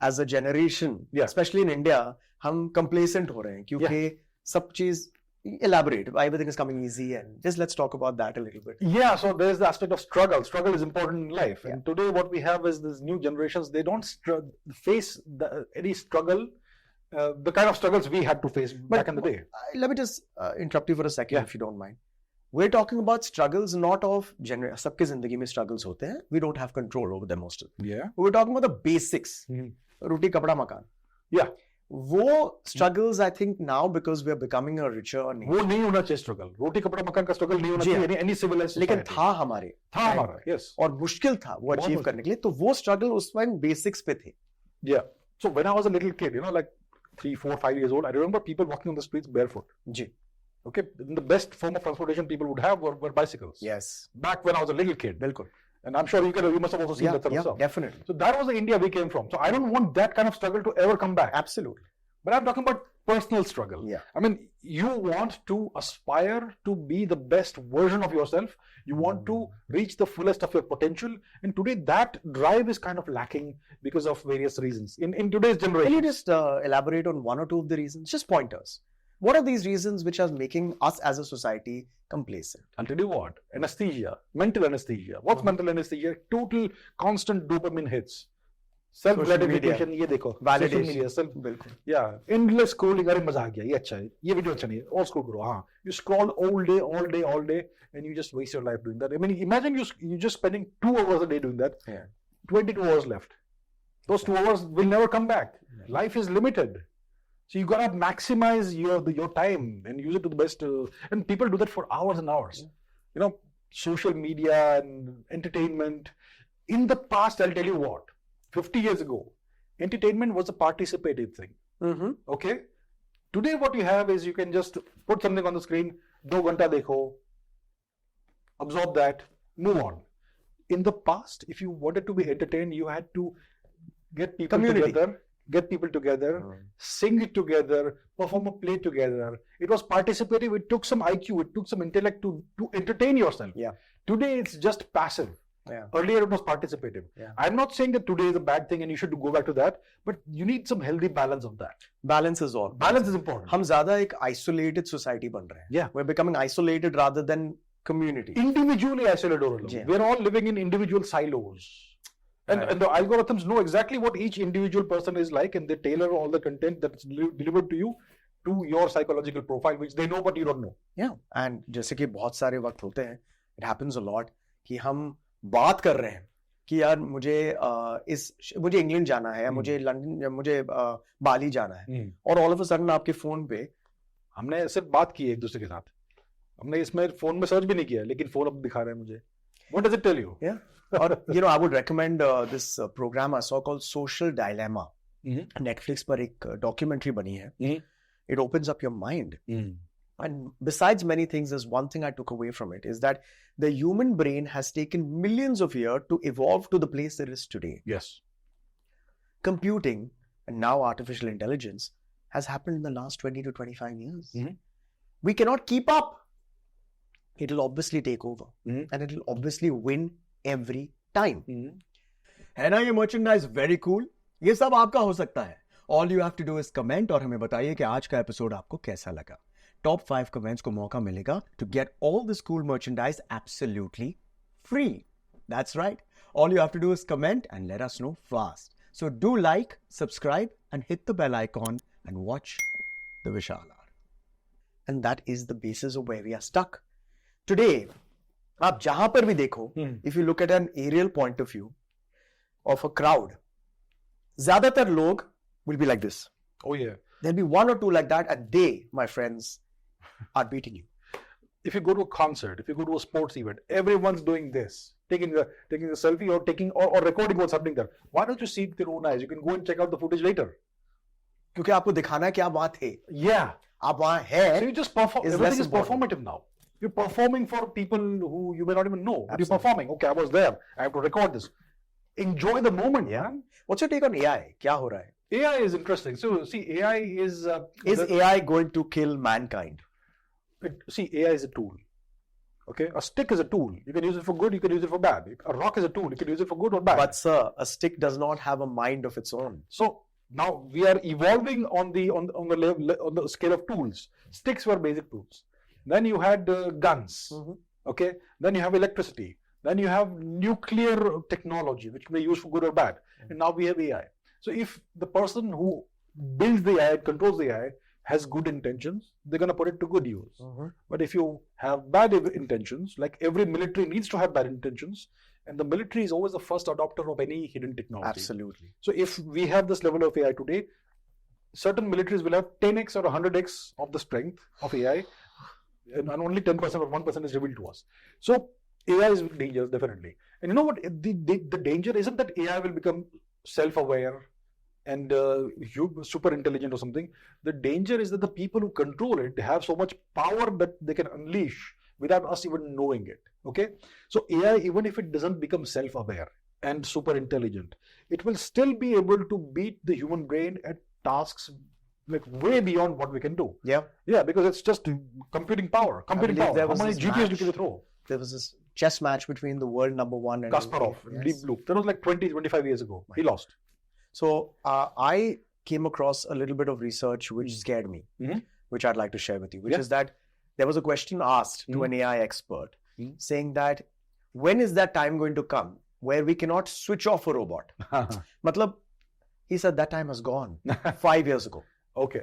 as a generation, especially in India, हम complacent हो रहे हैं क्योंकि सब चीज elaborate. Everything is coming easy, and just let's talk about that a little bit. Yeah, so there's the aspect of struggle. Struggle is important in life, and today what we have is these new generations. They don't face any struggle, the kind of struggles we had to face back in the day. Let me just interrupt you for a second, if you don't mind. We're talking about struggles not of सबके जिंदगी में struggles होते हैं. We don't have control over them most of them. Yeah. We're talking about the basics. रोटी कपड़ा मकान. Yeah. वो struggles I think now because we are becoming a richer nation. वो नहीं होना चाहिए struggle. रोटी कपड़ा मकान का struggle नहीं होना चाहिए any civilized लेकिन society. था हमारा. Yes. और मुश्किल था वो achieve करने के लिए. तो वो struggle उस टाइम basics पे थे. Yeah. So when I was a little kid, like 3, 4, 5 years old, I remember people walking on the streets barefoot. Ji. Okay, the best form of transportation people would have were bicycles. Yes. Back when I was a little kid. बिल्कुल. And I'm sure you must have also seen that sort of stuff. Definitely. So that was the India we came from. So I don't want that kind of struggle to ever come back. Absolutely. But I'm talking about personal struggle. Yeah. I mean, you want to aspire to be the best version of yourself. You want to reach the fullest of your potential. And today that drive is kind of lacking because of various reasons. In today's generation. Can you just elaborate on one or two of the reasons? Just pointers. What are these reasons which are making us as a society complacent? I'll tell you what. Anesthesia. Mental anesthesia. What's mental anesthesia? Total constant dopamine hits. Self gratification, ये देखो, validation, बिल्कुल, yeah, endless scrolling, अरे मजा आ गया, ये अच्छा है, ये video अच्छा नहीं है, और scroll करो, हाँ, you scroll all day, and you just waste your life doing that. I mean, imagine you just spending 2 hours a day doing that, 22 hours left. Those 2 hours will never come back. Life is limited, so you gotta maximize your time and use it to the best. And people do that for hours and hours. Social media and entertainment. In the past, I'll tell you what. 50 years ago, entertainment was a participative thing. Okay? Today what you have is you can just put something on the screen, 2 ghanta dekho, absorb that, move on. In the past, if you wanted to be entertained, you had to get people together, sing it together, perform a play together. It was participative. It took some IQ, it took some intellect to entertain yourself. Yeah. Today it's just passive. Yeah. Earlier it was participative. Yeah. I'm not saying that today is a bad thing and you should go back to that, but you need some healthy balance of that. Balance is all. Balance is important. हम ज़्यादा एक isolated society बन रहे हैं. Yeah. We're becoming isolated rather than community. Individually isolated. Yeah. We're all living in individual silos. And the algorithms know exactly what each individual person is like, and they tailor all the content that's delivered to you to your psychological profile, which they know but you don't know. Yeah. And जैसे कि बहुत सारे वक्त होते हैं, it happens a lot कि हम बात कर रहे हैं कि यार मुझे इंग्लैंड जाना है, मुझे लंदन, मुझे बाली जाना है, और ऑल ऑफ अ सडन आपके फोन पे हमने सिर्फ बात की एक दूसरे के साथ, हमने इसमें फोन में सर्च भी नहीं किया, लेकिन फोन अब दिखा रहा है मुझे. What does it tell you? Yeah. और I would recommend this program I saw called Social Dilemma. Netflix पर एक documentary बनी है. It opens up your mind. And besides many things, there's one thing I took away from it is that the human brain has taken millions of years to evolve to the place it is today. Yes. Computing and now artificial intelligence has happened in the last 20 to 25 years. We cannot keep up. It'll obviously take over and it'll obviously win every time. है ना ये merchandise very cool? ये सब आपका हो सकता है. All you have to do is comment और हमें बताइए कि आज का एपिसोड आपको कैसा लगा. top 5 comments को मौका मिलेगा to get all this cool merchandise absolutely free. That's right. All you have to do is comment and let us know fast. So do like, subscribe and hit the bell icon and watch the Vishal Hour. And that is the basis of where we are stuck. Today, आप जहां पर भी देखो, if you look at an aerial point of view of a crowd, ज़्यादातर लोग will be like this. Oh yeah. There'll be one or two like that, and they, my friends, are beating you. If you go to a concert, if you go to a sports event, everyone's doing this, taking the selfie or taking or recording what's happening there. Why don't you see it with your own eyes? You can go and check out the footage later. क्योंकि आपको दिखाना है कि आप वहां थे. Yeah. आप वहां हैं. So you just perform. Everything is performative now. You're performing for people who you may not even know. But you're performing. Okay, I was there. I have to record this. Enjoy the moment, man. What's your take on AI? क्या हो रहा है? AI is interesting. So see, AI is... is AI going to kill mankind? See, AI is a tool. Okay, a stick is a tool. You can use it for good, you can use it for bad. A rock is a tool. You can use it for good or bad. But sir, a stick does not have a mind of its own. So now we are evolving on the scale of tools. Sticks were basic tools. Then you had guns. Okay. Then you have electricity. Then you have nuclear technology, which may be used for good or bad. And now we have AI. So if the person who builds the AI, controls the AI, has good intentions, they're going to put it to good use. But if you have bad intentions, like every military needs to have bad intentions, and the military is always the first adopter of any hidden technology. Absolutely. So if we have this level of AI today, certain militaries will have 10x or 100x of the strength of AI, and only 10% or 1% is revealed to us. So AI is dangerous, definitely. And you know what? The danger isn't that AI will become self-aware and super intelligent or something. The danger is that the people who control it have so much power that they can unleash without us even knowing it. Okay, so AI, even if it doesn't become self-aware and super intelligent, it will still be able to beat the human brain at tasks like way beyond what we can do. Yeah, because it's just computing power. How many GPUs you can throw? There was this chess match between the world number 1 and Kasparov, Deep Blue. That was like 25 years ago. He lost. So I came across a little bit of research which scared me, which I'd like to share with you, which is that there was a question asked to an AI expert saying that when is that time going to come where we cannot switch off a robot? Matlab, he said that time has gone 5 years ago. Okay.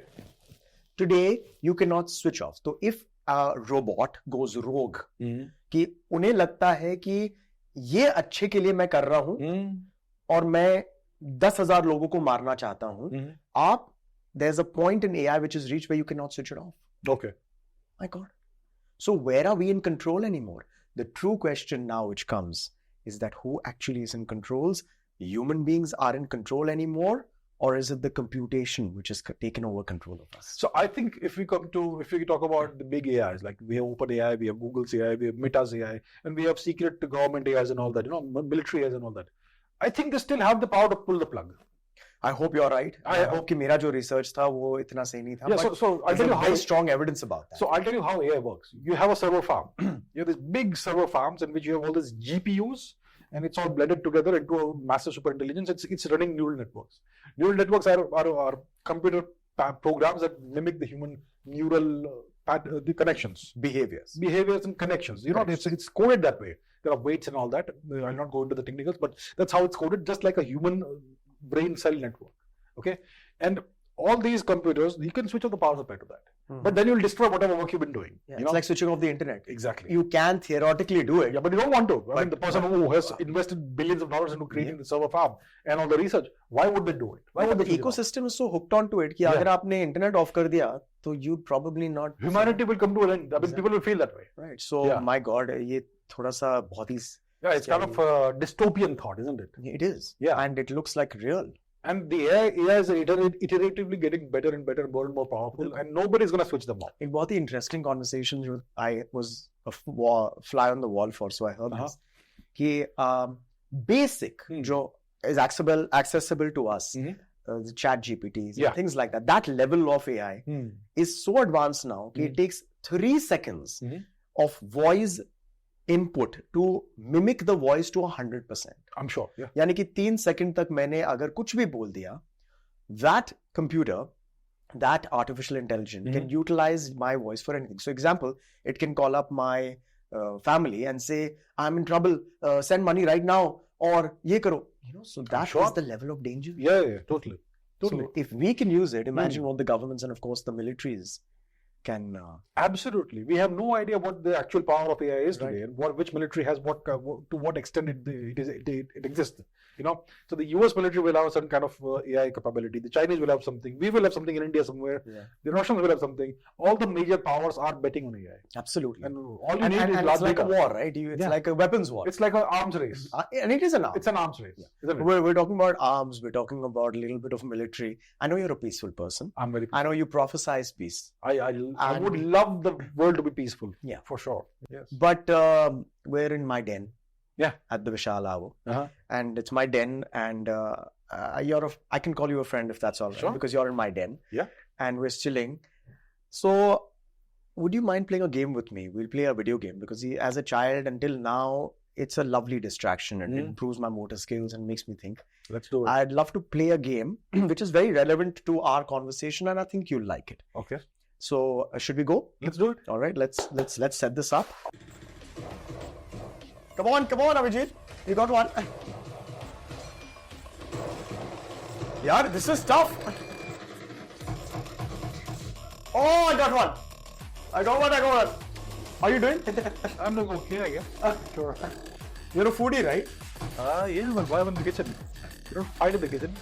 Today, you cannot switch off. So if a robot goes rogue, कि उन्हें लगता है कि ये अच्छे के लिए मैं कर रहा हूं और मैं 10,000 लोगों को मारना चाहता हूं, there's a point in AI which is reached where you cannot switch it off. Okay. My God. So where are we in control anymore? The true question now which comes is that who actually is in controls? Human beings are in control anymore, or is it the computation which has taken over control of us? So I think if we talk about the big AIs, like we have OpenAI, we have Google's AI, we have Meta's AI, and we have secret government AIs and all that, military AIs and all that. I think they still have the power to pull the plug. I hope you're right. I hope कि मेरा जो research था वो इतना सही नहीं था. Yeah, so I'll tell you very strong evidence about that. So I'll tell you how AI works. You have a server farm. You have these big server farms in which you have all these GPUs, and it's all blended together into a massive super intelligence. It's running neural networks. Neural networks are computer programs that mimic the human neural the connections, behaviors and connections. It's coded that way. There are weights and all that. I'll not go into the technicals, but that's how it's coded, just like a human brain cell network. Okay, and all these computers, you can switch off the power supply to that, but then you'll destroy whatever work you've been doing. It's like switching off the internet. Exactly. You can theoretically do it, but you don't want to. I mean, the person who has invested billions of dollars into creating the server farm and all the research, why would they do it? Why would the ecosystem is so hooked onto it कि अगर आपने internet off कर दिया, तो you'd probably not. Humanity will come to an end. I mean, people will feel that way. Right. So my God, ये थोड़ा सा बहुत ही. Yeah, it's kind of a dystopian thought, isn't it? It is. Yeah, and it looks like real. And the AI is iteratively getting better and better, more and more powerful, and nobody's going to switch them off. एक बहुत ही interesting conversation I was a fly on the wall for, so I heard this. कि basic जो is accessible to us, the chat GPTs, things like that. That level of AI is so advanced now that it takes 3 seconds of voice input to mimic the voice to 100%. I'm sure. Yeah. यानी कि 3 second तक मैंने अगर कुछ भी बोल दिया, that computer that artificial intelligence can utilize my voice for anything. So, example, it can call up my family and say, I'm in trouble, send money right now, or ye karo. So that is the level of danger. Yeah, totally. So if we can use it, imagine what the governments and of course the militaries can. Absolutely. We have no idea what the actual power of AI is today, and which military has what, to what extent it exists. So the US military will have some kind of AI capability. The Chinese will have something. We will have something in India somewhere. Yeah. The Russians will have something. All the major powers are betting on AI. Absolutely. And all you need is it's like a war, right? It's like a weapons war. It's like an arms race. And it is an arms. It's an arms race. Isn't it? We're talking about arms. We're talking about a little bit of military. I know you're a peaceful person. I'm very peaceful. I know you prophesize peace. I would love the world to be peaceful. Yeah. For sure. Yes. But we're in my den. Yeah. At the Vishal Hour. And it's my den, and I can call you a friend if that's all right. Sure. Because you're in my den. Yeah. And we're chilling. So, would you mind playing a game with me? We'll play a video game because as a child until now, it's a lovely distraction and it improves my motor skills and makes me think. Let's do it. I'd love to play a game which is very relevant to our conversation, and I think you'll like it. Okay. So, should we go? Let's do it. All right. Let's set this up. Come on, Abhijit. You got one. Yeah, this is tough. Oh, I got one. How are you doing? I'm doing okay, I guess. Sure. You're a foodie, right? Yeah, but why in the kitchen? You don't fight in the kitchen.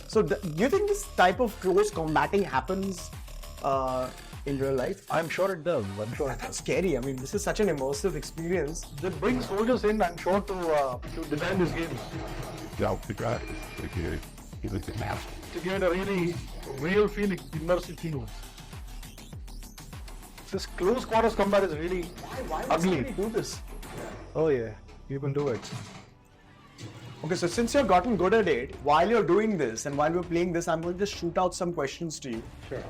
So, do you think this type of close combating happens in real life? I'm sure it does. That's scary. I mean, this is such an immersive experience. They bring soldiers in, I'm sure, to design these games. Yeah, to try to give it the map. To give it a really real feeling, immersive feeling. This close quarters combat is really Why ugly. would do this? Oh yeah, you can do it. Okay, so since you've gotten good at it, while you're doing this and while we're playing this, I'm going to just shoot out some questions to you. Sure.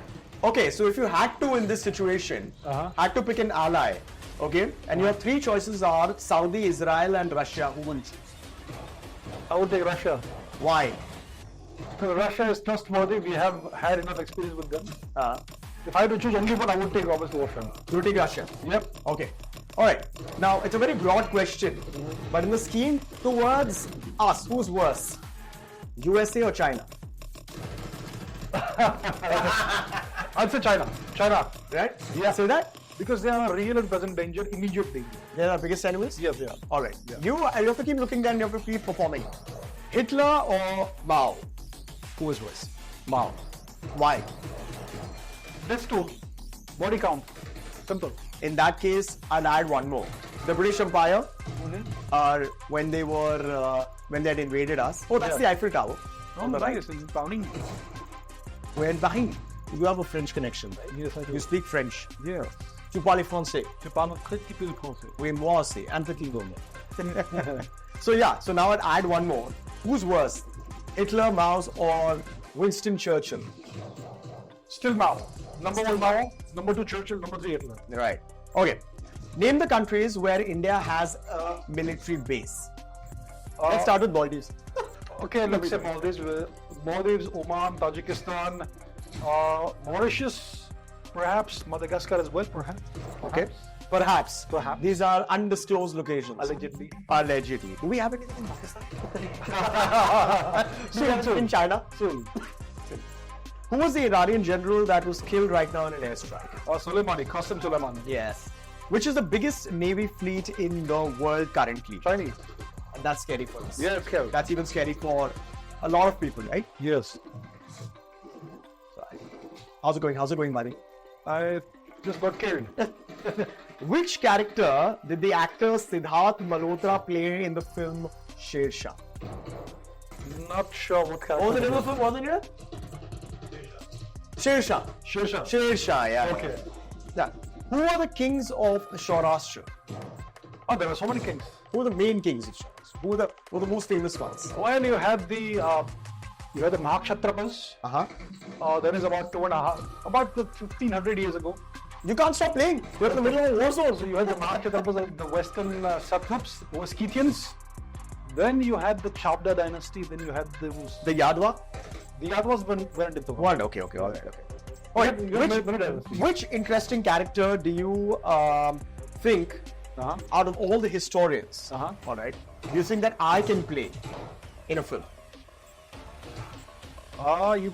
Okay, so if you had to in this situation, had to pick an ally, okay, and your three choices are Saudi, Israel, and Russia, who will you choose? I would take Russia. Why? Because Russia is trustworthy. We have had enough experience with them. If I had to choose only one, I would take obviously Russia. You take Russia. Yep. Okay. All right. Now it's a very broad question, but in the scheme towards us, who's worse, USA or China? I'd say China. China. Right? Yeah. So that Because they are a real and present danger, immediate danger. they're our biggest enemies. Yes, they are. All right. Yeah. You have to keep looking and you have to keep performing. Hitler or Mao? Who is worse? Mao. Why? Let's do body count. Simple. In that case, I'll add one more. The British Empire, when they had invaded us. Oh, that's Yeah. the Eiffel Tower. Oh, nice. It's pounding. We're in Paris. You have a French connection, right? Yes, I do. You speak French. Yeah. Tu parles français. Je parle très peu français. Oui, moi aussi. Un petit peu. So yeah, so now I'll add one more. Who's worse? Hitler, Mao, or Winston Churchill? Still Mao. Number 1 Mao, number 2 Churchill, number 3 Hitler. Right. Okay. Name the countries where India has a military base. Let's start with Maldives. Okay, let's say Maldives, Oman, Tajikistan, Mauritius, perhaps Madagascar as well, perhaps. Okay. Perhaps. Perhaps. These are undisclosed locations. Allegedly. Allegedly. Do we have anything in Pakistan? Soon. In China? Soon. Who was the Iranian general that was killed right now in an airstrike? Soleimani, Qasem Soleimani. Yes. Which is the biggest navy fleet in the world currently? Chinese. And that's scary for us. Yeah, it's scary. That's even scary for a lot of people, right? Yes. How's it going, buddy? I just got killed. Which character did the actor Siddharth Malhotra play in the film Sher Shah? Not sure what kind What was the name of the film? What was the name? Sher Shah. Sher Shah, yeah. Okay. Yeah. Who are the kings of Saurashtra? Oh, there were so many kings. Who are the main kings of Saurashtra? Who are the most famous ones? Well, you had the Mahakshatrapas. That is about 1500 years ago. You can't stop playing. You're in the middle of a war zone. So you had the Mahakshatrapas, the western satraps, who were Scythians. Then you had the Chavda dynasty. Then you had The Yadva. The other was went into One. Okay. All right. Okay. All right. Which interesting character do you think, out of all the historians, all right, do you think that I can play in a film? You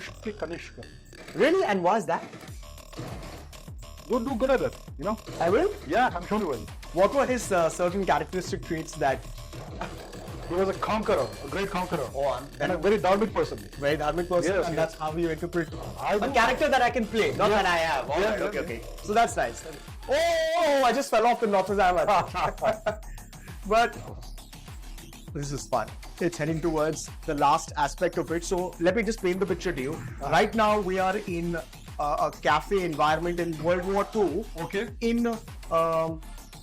should play Kanishka. Really? And why is that? You'll do good at it, I will. Yeah, I'm sure you will. What were his certain characteristic traits that? He was a conqueror, a great conqueror. Oh, and a very dharmic person. Very dharmic person, Yes, and yes. that's how you interpret I a do. character that I can play, not that I have. All right, okay. So that's nice. Oh, I just fell off the Notre Dame. But this is fun. It's heading towards the last aspect of it. So let me just paint the picture to you. Right now, we are in a cafe environment in World War II. Okay. In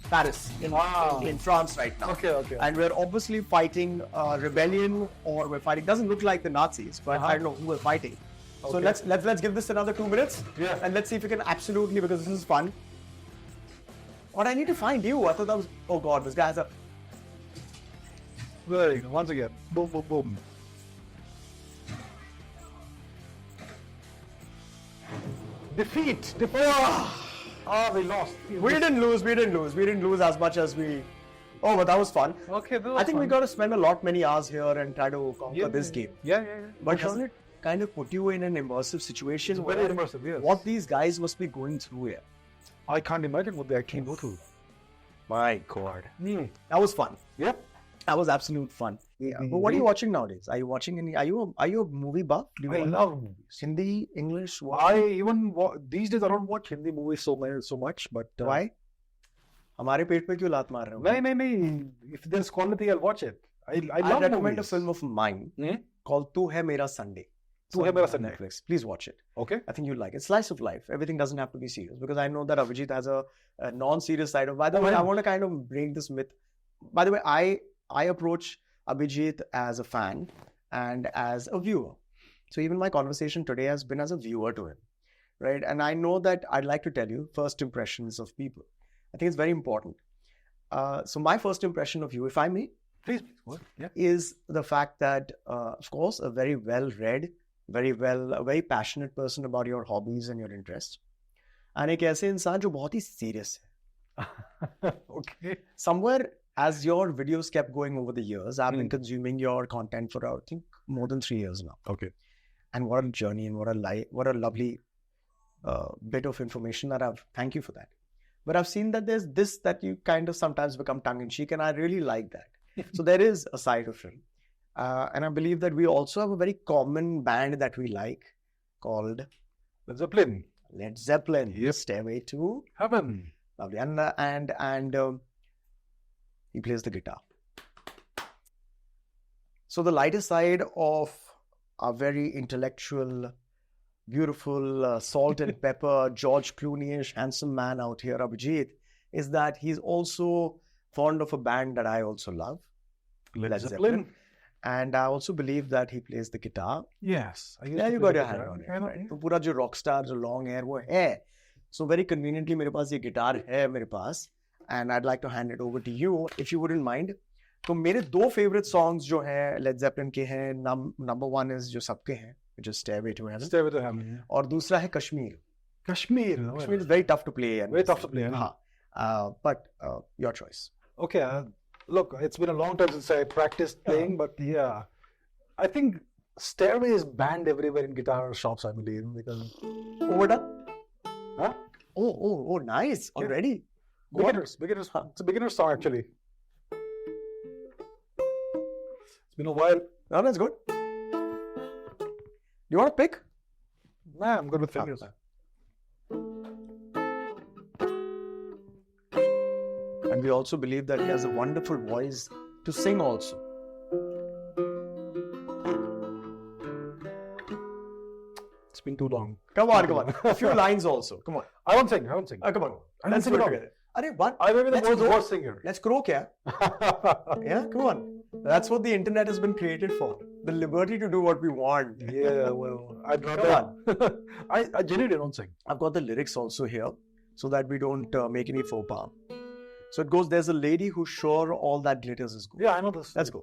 Paris, in France right now. Okay. And we're obviously fighting rebellion, or we're fighting. Doesn't look like the Nazis, but I don't know who we're fighting. So let's give this another 2 minutes. Yeah. And let's see if we can absolutely, because this is fun. What I need to find you. I thought that was. Oh God, this guy has a. There you go. Once again. Boom, boom, boom. Defeat. We lost. We didn't lose. We didn't lose as much as we. Oh, but that was fun. Okay, I think we got to spend many hours here and try to conquer this game. Yeah. But doesn't it kind of put you in an immersive situation? It's very immersive, yes. What these guys must be going through here. I can't imagine what they actually go through. My God. That was fun. Yep. That was absolute fun. Yeah. But what are you watching nowadays? Are you watching any? Are you a movie buff? Do you I watch love movies. Hindi, English? What? These days I don't watch Hindi movies so much, but Why? हमारे पेट पे क्यों लात मार रहे हो? No. If there's quality, I'll watch it. I love recommend movies. a film of mine called Tu Hai Mera Sunday. Tu Hai Mera Sunday. Netflix. Please watch it. Okay. I think you'll like it. Slice of life. Everything doesn't have to be serious, because I know that Abhijit has a non-serious side of. By the way, I want to kind of break this myth. By the way, I approach Abhijit as a fan and as a viewer. So even my conversation today has been as a viewer to him, right? And I know that I'd like to tell you first impressions of people. I think it's very important. So my first impression of you, if I may, Please. What? Yeah. is the fact that, of course, a very well-read, a very passionate person about your hobbies and your interests. And एक ऐसे इंसान जो बहुत ही serious है. Okay. Somewhere, as your videos kept going over the years, I've been consuming your content for, I think, more than 3 years now. Okay. And what a journey and what a lovely bit of information that thank you for that. But I've seen that there's this that you kind of sometimes become tongue-in-cheek, and I really like that. So there is a side of him. And I believe that we also have a very common band that we like called Led Zeppelin. Led Zeppelin. Yep. Stairway to Heaven. Lovely. And he plays the guitar. So the lighter side of a very intellectual, beautiful, salt and pepper, George Clooney-ish, handsome man out here, Abhijit, is that he's also fond of a band that I also love, Led Zeppelin. And I also believe that he plays the guitar. Yes. Yeah, you got your hand on it. Right? तो पूरा जो rockstar, जो long hair, वो है. So very conveniently, मेरे पास ये guitar है मेरे पास, and I'd like to hand it over to you, if you wouldn't mind. तो मेरे 2 favorite songs जो हैं Led Zeppelin के हैं, number 1 is जो सबके हैं, which is Stairway to Heaven. Stairway to Heaven. और दूसरा है Kashmir. Kashmir. Kashmir is very tough to play. Very tough to play. हाँ. But your choice. Okay. Look, it's been a long time since I practiced playing, but yeah, I think Stairway is banned everywhere in guitar shops, I believe, because. Overdone? Huh? Oh, nice. Already? Beginners. It's a beginner song, actually. It's been a while. No, that's good. Do you want to pick? Nah, I'm good with fingers. And we also believe that he has a wonderful voice to sing also. It's been too long. Come on. A few lines also. Come on. I won't sing. Come on. Let's sing it croak. together. What? I may be the worst singer. Let's croak, yeah? Yeah, come on. That's what the internet has been created for. The liberty to do what we want. Yeah, well, I'd rather. I genuinely don't sing. I've got the lyrics also here, so that we don't make any faux pas. So it goes, there's a lady who's sure all that glitters is gold. Yeah, I know this. Let's go.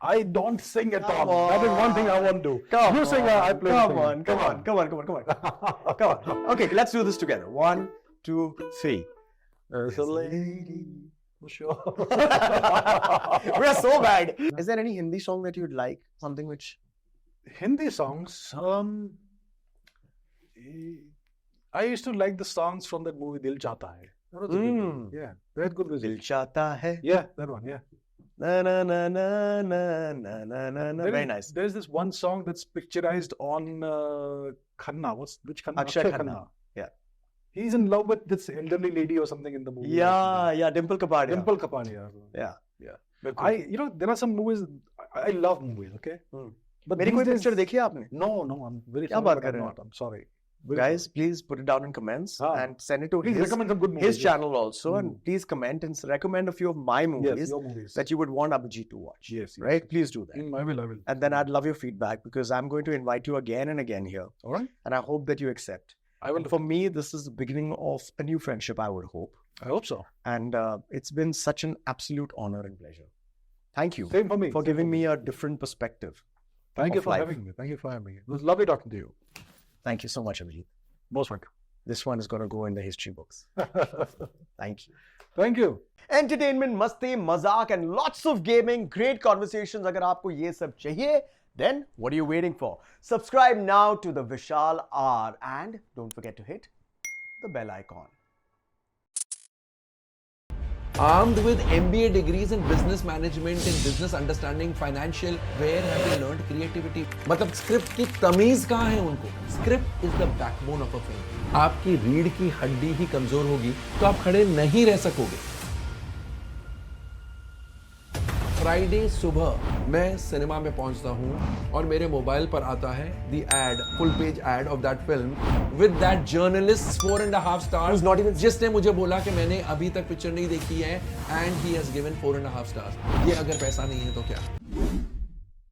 I don't sing at all. That is one thing I won't do. You sing, I play. Come on. Okay, let's do this together. 1, 2, 3. There's a lady. Sure. We are so bad. Is there any Hindi song that you'd like? Something which... Hindi songs. I used to like the songs from that movie Dil Chahta Hai. That was a good one. Yeah, that good music. Dil Chahta Hai. Yeah, that one. Yeah. Na na na na na na na na. Very nice. There's this one song that's picturized on Khanna. Which Khanna? Akshay Khanna. Yeah. He's in love with this elderly lady or something in the movie. Yeah, Dimple Kapadia. Dimple Kapadia. Yeah. There are some movies. I love movies. Okay. But मेरी कोई picture देखी है आपने? No, I'm very क्या sorry. बात कर रहे हैं? I'm sorry. Guys, please put it down in comments and send it to please recommend some good movies, his channel also, and please comment and recommend a few of my movies, yes, your movies that you would want Abhijit to watch. Yes. Right? Please do that. I will. And then I'd love your feedback because I'm going to invite you again and again here. All right. And I hope that you accept. I will. And for me, this is the beginning of a new friendship, I would hope. I hope so. And it's been such an absolute honor and pleasure. Thank you. Same for me. For giving me a different perspective. Thank you for having me. Thank you for having me. It was lovely talking to you. Thank you so much, Abhijit. Most welcome. This one is going to go in the history books. Thank you. Thank you. Entertainment, मस्ती, मजाक and lots of gaming, great conversations. अगर आपको ये सब चाहिए, then what are you waiting for? Subscribe now to the Vishal Hour and don't forget to hit the bell icon. Armed with MBA degrees in business management, in business understanding, financial, where have they learned creativity? मतलब script की तमीज कहाँ है उनको? Script is the backbone of a film. आपकी रीढ़ की हड्डी ही कमजोर होगी तो आप खड़े नहीं रह सकोगे. फ्राइडे सुबह मैं सिनेमा में पहुंचता हूं और मेरे मोबाइल पर आता है the ad, full page ad of that film with that journalist 4.5 stars, not even जिसने मुझे बोला कि मैंने अभी तक पिक्चर नहीं देखी है and he has given 4.5 stars. ये अगर पैसा नहीं है तो क्या?